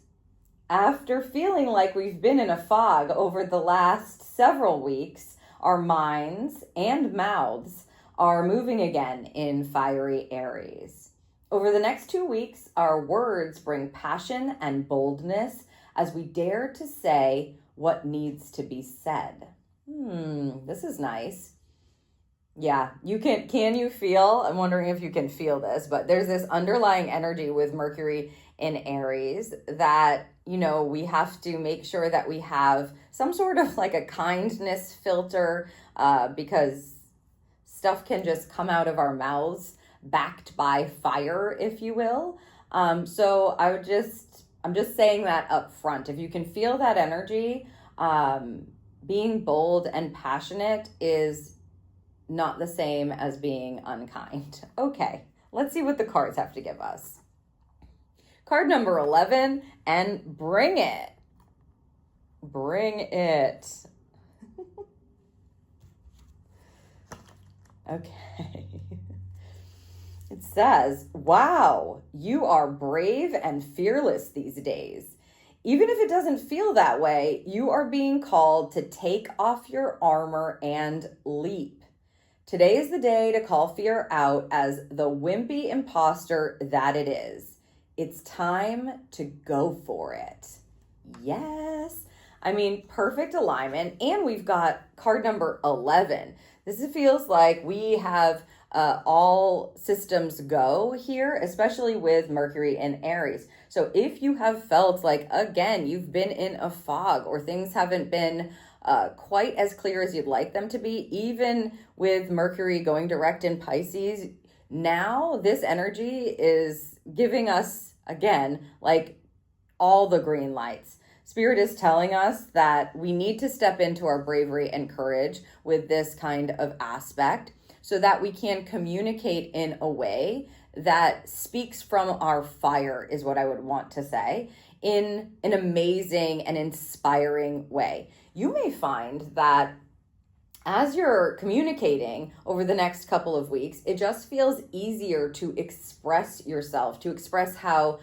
after feeling like we've been in a fog over the last several weeks, our minds and mouths are moving again in fiery Aries. Over the next 2 weeks, our words bring passion and boldness as we dare to say what needs to be said. This is nice. Yeah, can you feel, I'm wondering if you can feel this, but there's this underlying energy with Mercury in Aries that, we have to make sure that we have some sort of like a kindness filter, because stuff can just come out of our mouths backed by fire, if you will. So I'm just saying that up front. If you can feel that energy, being bold and passionate is not the same as being unkind. Okay, let's see what the cards have to give us. Card number 11, and bring it. Bring it. Okay. It says, wow, you are brave and fearless these days. Even if it doesn't feel that way, you are being called to take off your armor and leap. Today is the day to call fear out as the wimpy imposter that it is. It's time to go for it. Yes. I mean, perfect alignment. And we've got card number 11. This feels like we have all systems go here, especially with Mercury in Aries. So if you have felt like, again, you've been in a fog or things haven't been quite as clear as you'd like them to be, even with Mercury going direct in Pisces, now this energy is giving us, again, like all the green lights. Spirit is telling us that we need to step into our bravery and courage with this kind of aspect so that we can communicate in a way that speaks from our fire, is what I would want to say, in an amazing and inspiring way. You may find that as you're communicating over the next couple of weeks, it just feels easier to express yourself, to express how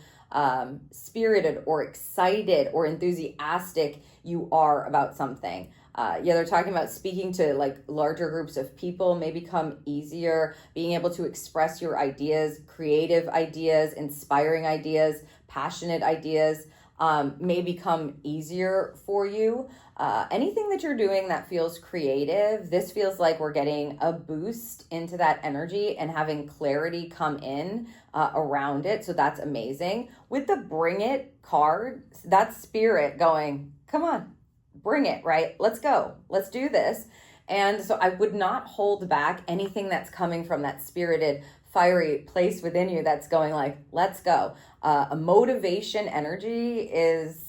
spirited or excited or enthusiastic you are about something. They're talking about speaking to like larger groups of people may become easier, being able to express your ideas, creative ideas, inspiring ideas, passionate ideas may become easier for you. Anything that you're doing that feels creative, this feels like we're getting a boost into that energy and having clarity come in around it. So that's amazing. With the bring it card, that's spirit going, come on, bring it, right? Let's go. Let's do this. And so I would not hold back anything that's coming from that spirited, fiery place within you that's going like, let's go. A motivation energy is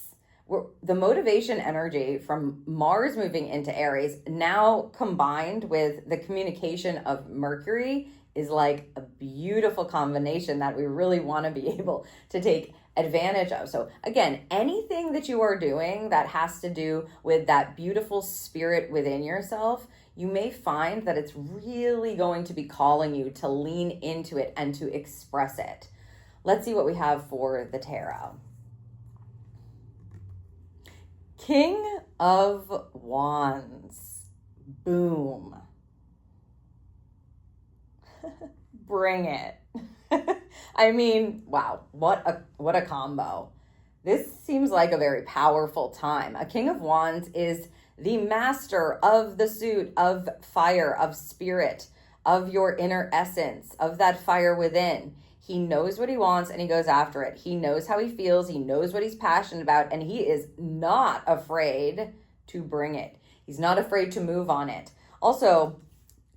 the motivation energy from Mars moving into Aries, now combined with the communication of Mercury, is like a beautiful combination that we really want to be able to take advantage of. So again, anything that you are doing that has to do with that beautiful spirit within yourself, you may find that it's really going to be calling you to lean into it and to express it. Let's see what we have for the tarot. King of Wands. Boom. Bring it. I mean, wow, what a combo. This seems like a very powerful time. A King of Wands is the master of the suit, of fire, of spirit, of your inner essence, of that fire within. He knows what he wants and he goes after it. He knows how he feels. He knows what he's passionate about, and he is not afraid to bring it. He's not afraid to move on it. Also,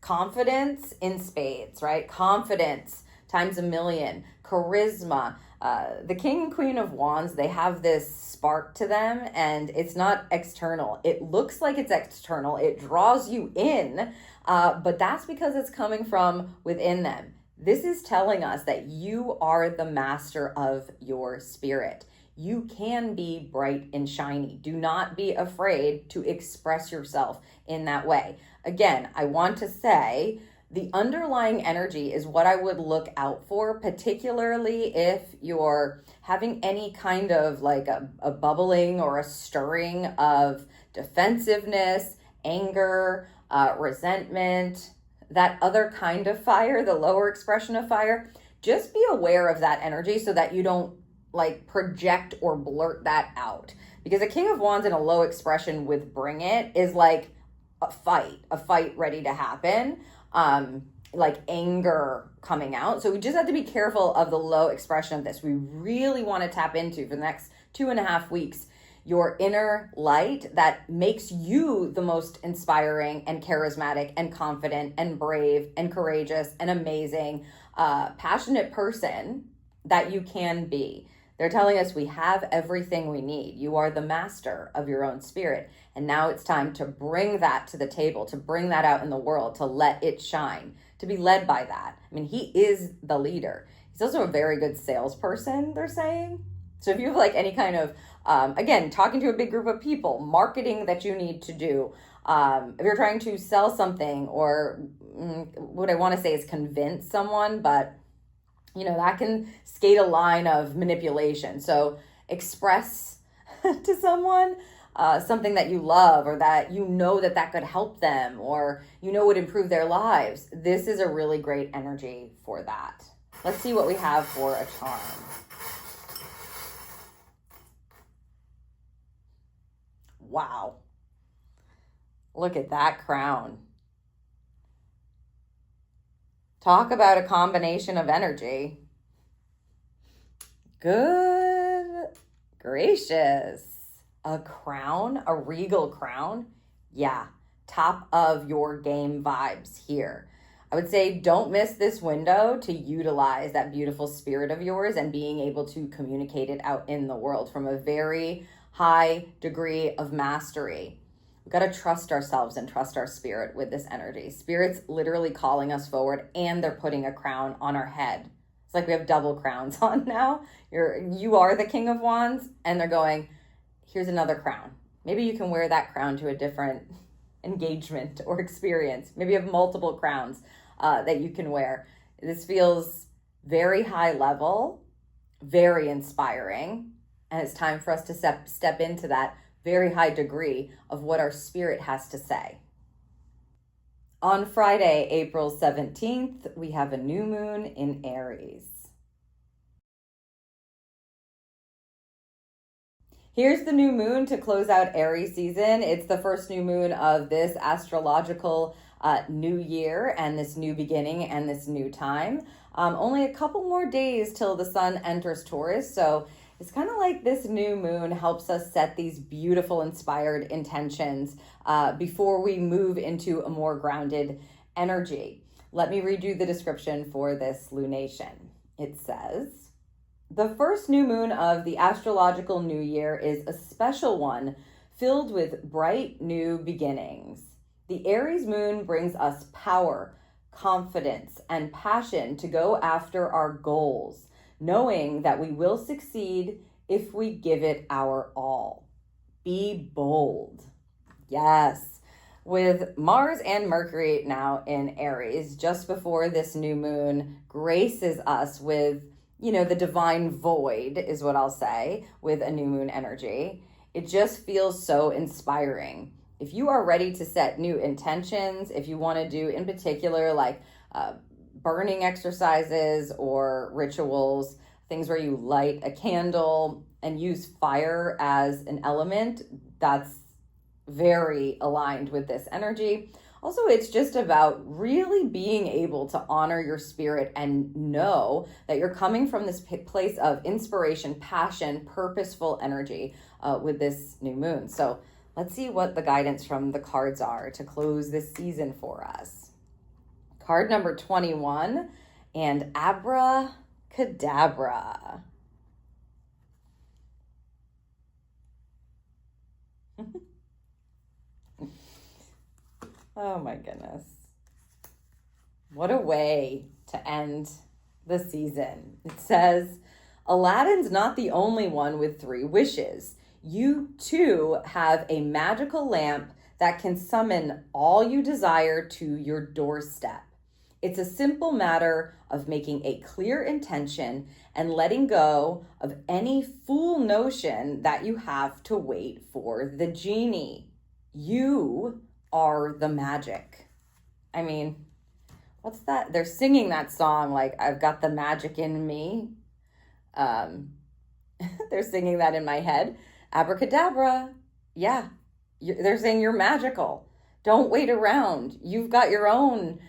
confidence in spades, right? Confidence times a million. Charisma. The King and Queen of Wands, they have this spark to them, and it's not external. It looks like it's external. It draws you in, but that's because it's coming from within them. This is telling us that you are the master of your spirit. You can be bright and shiny. Do not be afraid to express yourself in that way. Again, I want to say the underlying energy is what I would look out for, particularly if you're having any kind of like a bubbling or a stirring of defensiveness, anger, resentment, that other kind of fire, the lower expression of fire, just be aware of that energy so that you don't like project or blurt that out. Because a King of Wands in a low expression with bring it is like a fight ready to happen. Like anger coming out. So we just have to be careful of the low expression of this. We really want to tap into for the next 2.5 weeks your inner light that makes you the most inspiring and charismatic and confident and brave and courageous and amazing, passionate person that you can be. They're telling us we have everything we need. You are the master of your own spirit. And now it's time to bring that to the table, to bring that out in the world, to let it shine, to be led by that. I mean, he is the leader. He's also a very good salesperson, they're saying. So if you have like any kind of, again, talking to a big group of people, marketing that you need to do, if you're trying to sell something or what I want to say is convince someone, but you know, that can skate a line of manipulation. So express to someone something that you love or that you know that could help them or you know would improve their lives. This is a really great energy for that. Let's see what we have for a charm. Wow. Look at that crown. Talk about a combination of energy. Good gracious. A crown, a regal crown. Yeah, top of your game vibes here. I would say don't miss this window to utilize that beautiful spirit of yours and being able to communicate it out in the world from a very high degree of mastery. We've got to trust ourselves and trust our spirit with this energy. Spirit's literally calling us forward and they're putting a crown on our head. It's like we have double crowns on now. You are the King of Wands and they're going, here's another crown. Maybe you can wear that crown to a different engagement or experience. Maybe you have multiple crowns that you can wear. This feels very high level, very inspiring, and it's time for us to step into that very high degree of what our spirit has to say. On Friday, April 17th, we have a new moon in Aries. Here's the new moon to close out Aries season. It's the first new moon of this astrological new year and this new beginning and this new time. Only a couple more days till the sun enters Taurus. So it's kind of like this new moon helps us set these beautiful inspired intentions before we move into a more grounded energy. Let me read you the description for this lunation. It says, the first new moon of the astrological new year is a special one filled with bright new beginnings. The Aries moon brings us power, confidence, and passion to go after our goals, knowing that we will succeed if we give it our all. Be bold. Yes. With Mars and Mercury now in Aries, just before this new moon graces us with, the divine void is what I'll say with a new moon energy. It just feels so inspiring. If you are ready to set new intentions, if you want to do in particular like burning exercises or rituals, things where you light a candle and use fire as an element, that's very aligned with this energy. Also, it's just about really being able to honor your spirit and know that you're coming from this place of inspiration, passion, purposeful energy with this new moon. So let's see what the guidance from the cards are to close this season for us. Card number 21 and Abracadabra. Oh my goodness. What a way to end the season. It says, Aladdin's not the only one with 3 wishes. You too have a magical lamp that can summon all you desire to your doorstep. It's a simple matter of making a clear intention and letting go of any fool notion that you have to wait for the genie. You are the magic. I mean, what's that? They're singing that song like, I've got the magic in me. Um, they're singing that in my head. Abracadabra. Yeah, they're saying you're magical. Don't wait around. You've got your own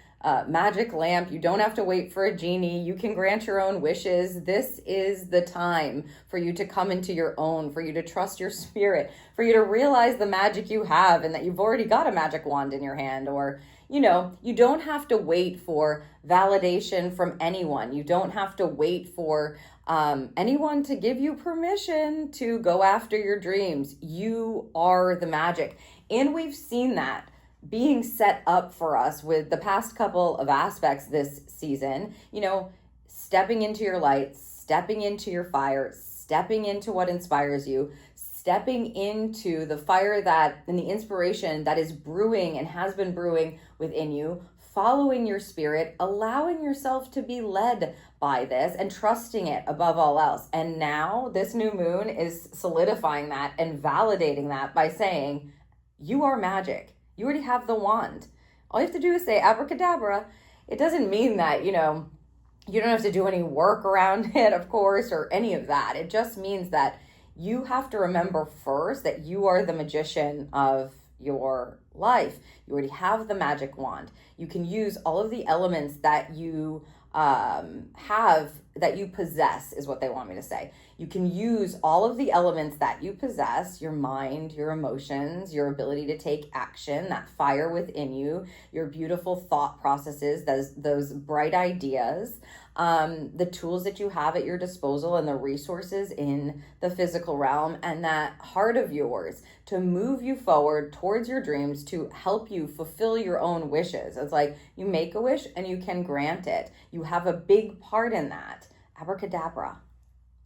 magic lamp. You don't have to wait for a genie. You can grant your own wishes. This is the time for you to come into your own, for you to trust your spirit, for you to realize the magic you have and that you've already got a magic wand in your hand. Or, you don't have to wait for validation from anyone. You don't have to wait for anyone to give you permission to go after your dreams. You are the magic. And we've seen that being set up for us with the past couple of aspects this season, stepping into your light, stepping into your fire, stepping into what inspires you, stepping into the fire and the inspiration that is brewing and has been brewing within you, following your spirit, allowing yourself to be led by this and trusting it above all else. And now this new moon is solidifying that and validating that by saying, you are magic. You already have the wand. All you have to do is say abracadabra. It doesn't mean that, you don't have to do any work around it, of course, or any of that. It just means that you have to remember first that you are the magician of your life. You already have the magic wand. You can use all of the elements that you have, that you possess, is what they want me to say. You can use all of the elements that you possess, your mind, your emotions, your ability to take action, that fire within you, your beautiful thought processes, those bright ideas, the tools that you have at your disposal and the resources in the physical realm, and that heart of yours to move you forward towards your dreams, to help you fulfill your own wishes. It's like you make a wish and you can grant it. You have a big part in that. Abracadabra.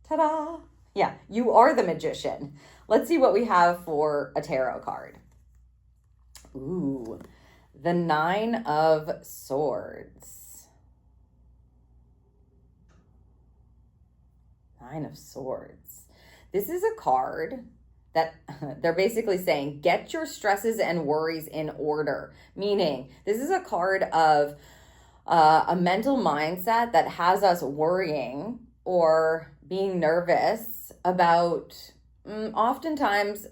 Ta-da! Yeah, you are the magician. Let's see what we have for a tarot card. Ooh, the Nine of Swords. Nine of Swords. This is a card that they're basically saying, get your stresses and worries in order. Meaning, this is a card of a mental mindset that has us worrying or being nervous about oftentimes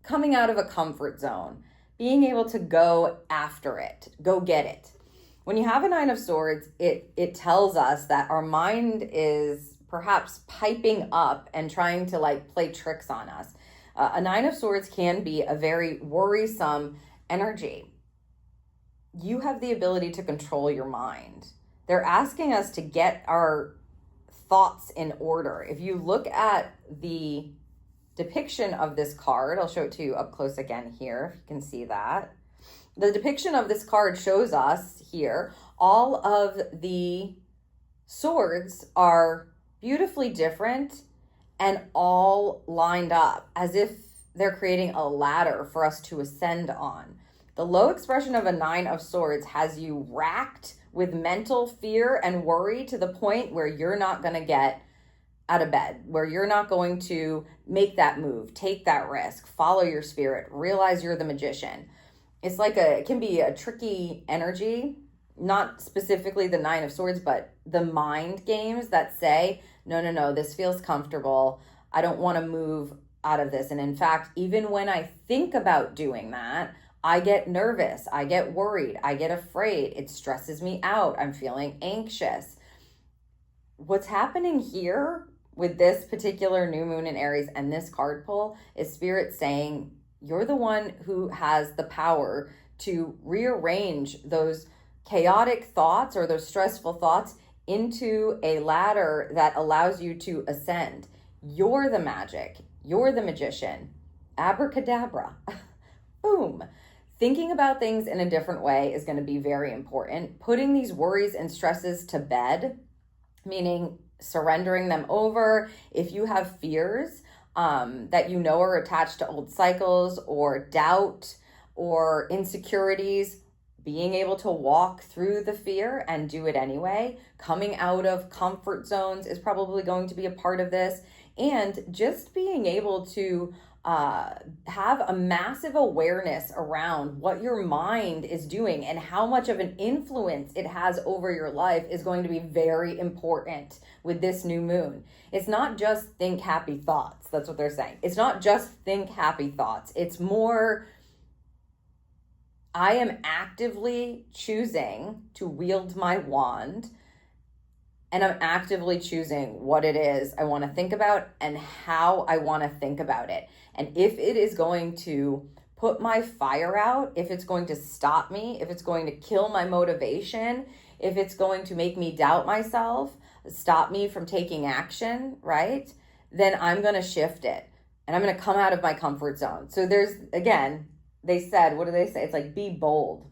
coming out of a comfort zone, being able to go after it, go get it. When you have a Nine of Swords, it tells us that our mind is perhaps piping up and trying to play tricks on us. A Nine of Swords can be a very worrisome energy. You have the ability to control your mind. They're asking us to get our thoughts in order. If you look at the depiction of this card, I'll show it to you up close again here, if you can see that. The depiction of this card shows us here all of the swords are beautifully different and all lined up as if they're creating a ladder for us to ascend on. The low expression of a Nine of Swords has you racked with mental fear and worry to the point where you're not going to get out of bed, where you're not going to make that move, take that risk, follow your spirit, realize you're the magician. It's it can be a tricky energy, not specifically the Nine of Swords, but the mind games that say, no, this feels comfortable. I don't want to move out of this. And in fact, even when I think about doing that, I get nervous, I get worried, I get afraid, it stresses me out, I'm feeling anxious. What's happening here with this particular new moon in Aries and this card pull is Spirit saying, you're the one who has the power to rearrange those chaotic thoughts or those stressful thoughts into a ladder that allows you to ascend. You're the magic, you're the magician. Abracadabra. Boom. Thinking about things in a different way is going to be very important. Putting these worries and stresses to bed, meaning surrendering them over. If you have fears that are attached to old cycles or doubt or insecurities, being able to walk through the fear and do it anyway. Coming out of comfort zones is probably going to be a part of this. And just being able to have a massive awareness around what your mind is doing and how much of an influence it has over your life is going to be very important with this new moon. It's not just think happy thoughts. That's what they're saying. It's not just think happy thoughts. It's more, I am actively choosing to wield my wand, and I'm actively choosing what it is I want to think about and how I want to think about it. And if it is going to put my fire out, if it's going to stop me, if it's going to kill my motivation, if it's going to make me doubt myself, stop me from taking action, right? Then I'm going to shift it and I'm going to come out of my comfort zone. So there's, again, they said, what do they say? It's like, be bold.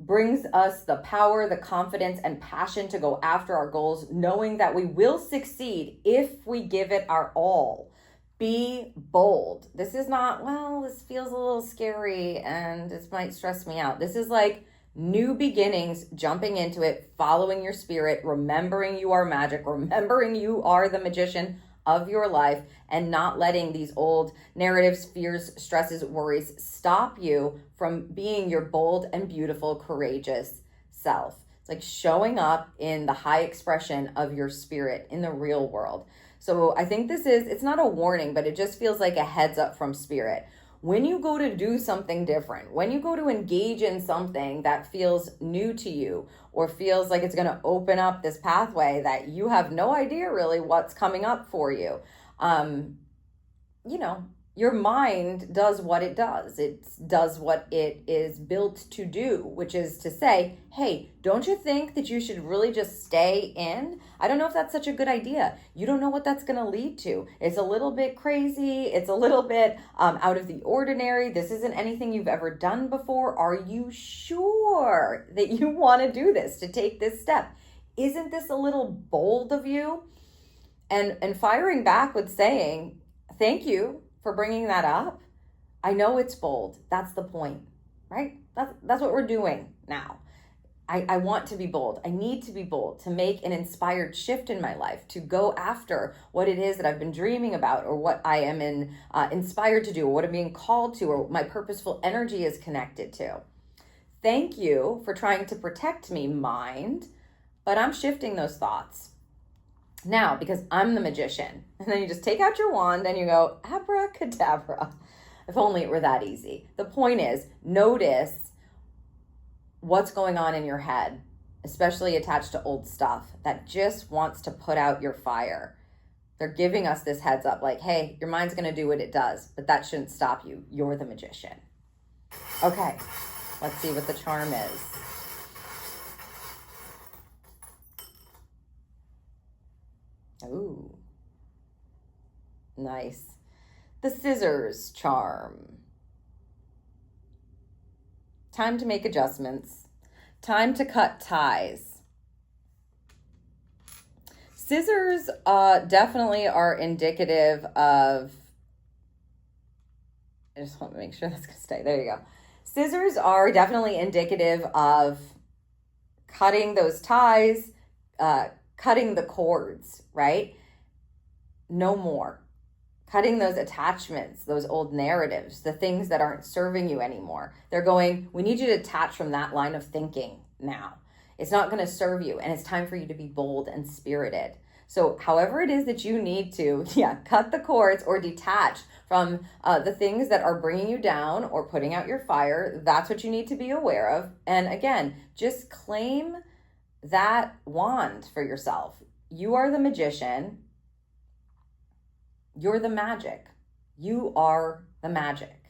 Brings us the power, the confidence, and passion to go after our goals, knowing that we will succeed if we give it our all. Be bold. This is not, well, this feels a little scary and this might stress me out. This is like new beginnings, jumping into it, following your spirit, remembering you are magic, remembering you are the magician of your life, and not letting these old narratives, fears, stresses, worries stop you from being your bold and beautiful, courageous self. It's like showing up in the high expression of your spirit in the real world. So I think it's not a warning, but it just feels like a heads up from spirit. When you go to do something different, when you go to engage in something that feels new to you or feels like it's going to open up this pathway that you have no idea really what's coming up for you, your mind does what it does. It does what it is built to do, which is to say, hey, don't you think that you should really just stay in? I don't know if that's such a good idea. You don't know what that's going to lead to. It's a little bit crazy. It's a little bit out of the ordinary. This isn't anything you've ever done before. Are you sure that you want to do this, to take this step? Isn't this a little bold of you? And firing back with saying, thank you for bringing that up. I know it's bold. That's the point, right? That's what we're doing now. I want to be bold. I need to be bold to make an inspired shift in my life, to go after what it is that I've been dreaming about, or what I am inspired to do, or what I'm being called to, or my purposeful energy is connected to. Thank you for trying to protect me, mind, but I'm shifting those thoughts now because I'm the magician. And then you just take out your wand and you go, abracadabra. If only it were that easy. The point is, notice what's going on in your head, especially attached to old stuff that just wants to put out your fire. They're giving us this heads up like, hey, your mind's going to do what it does, but that shouldn't stop you. You're the magician. Okay, let's see what the charm is. Ooh, nice. The scissors charm. Time to make adjustments. Time to cut ties. Scissors definitely are indicative of, I just want to make sure that's going to stay. There you go. Scissors are definitely indicative of cutting those ties, cutting the cords, right? No more. Cutting those attachments, those old narratives, the things that aren't serving you anymore. They're going, we need you to detach from that line of thinking now. It's not going to serve you, and it's time for you to be bold and spirited. So however it is that you need to, cut the cords or detach from the things that are bringing you down or putting out your fire, that's what you need to be aware of. And again, just claim that wand for yourself. You are the magician. You're the magic. You are the magic.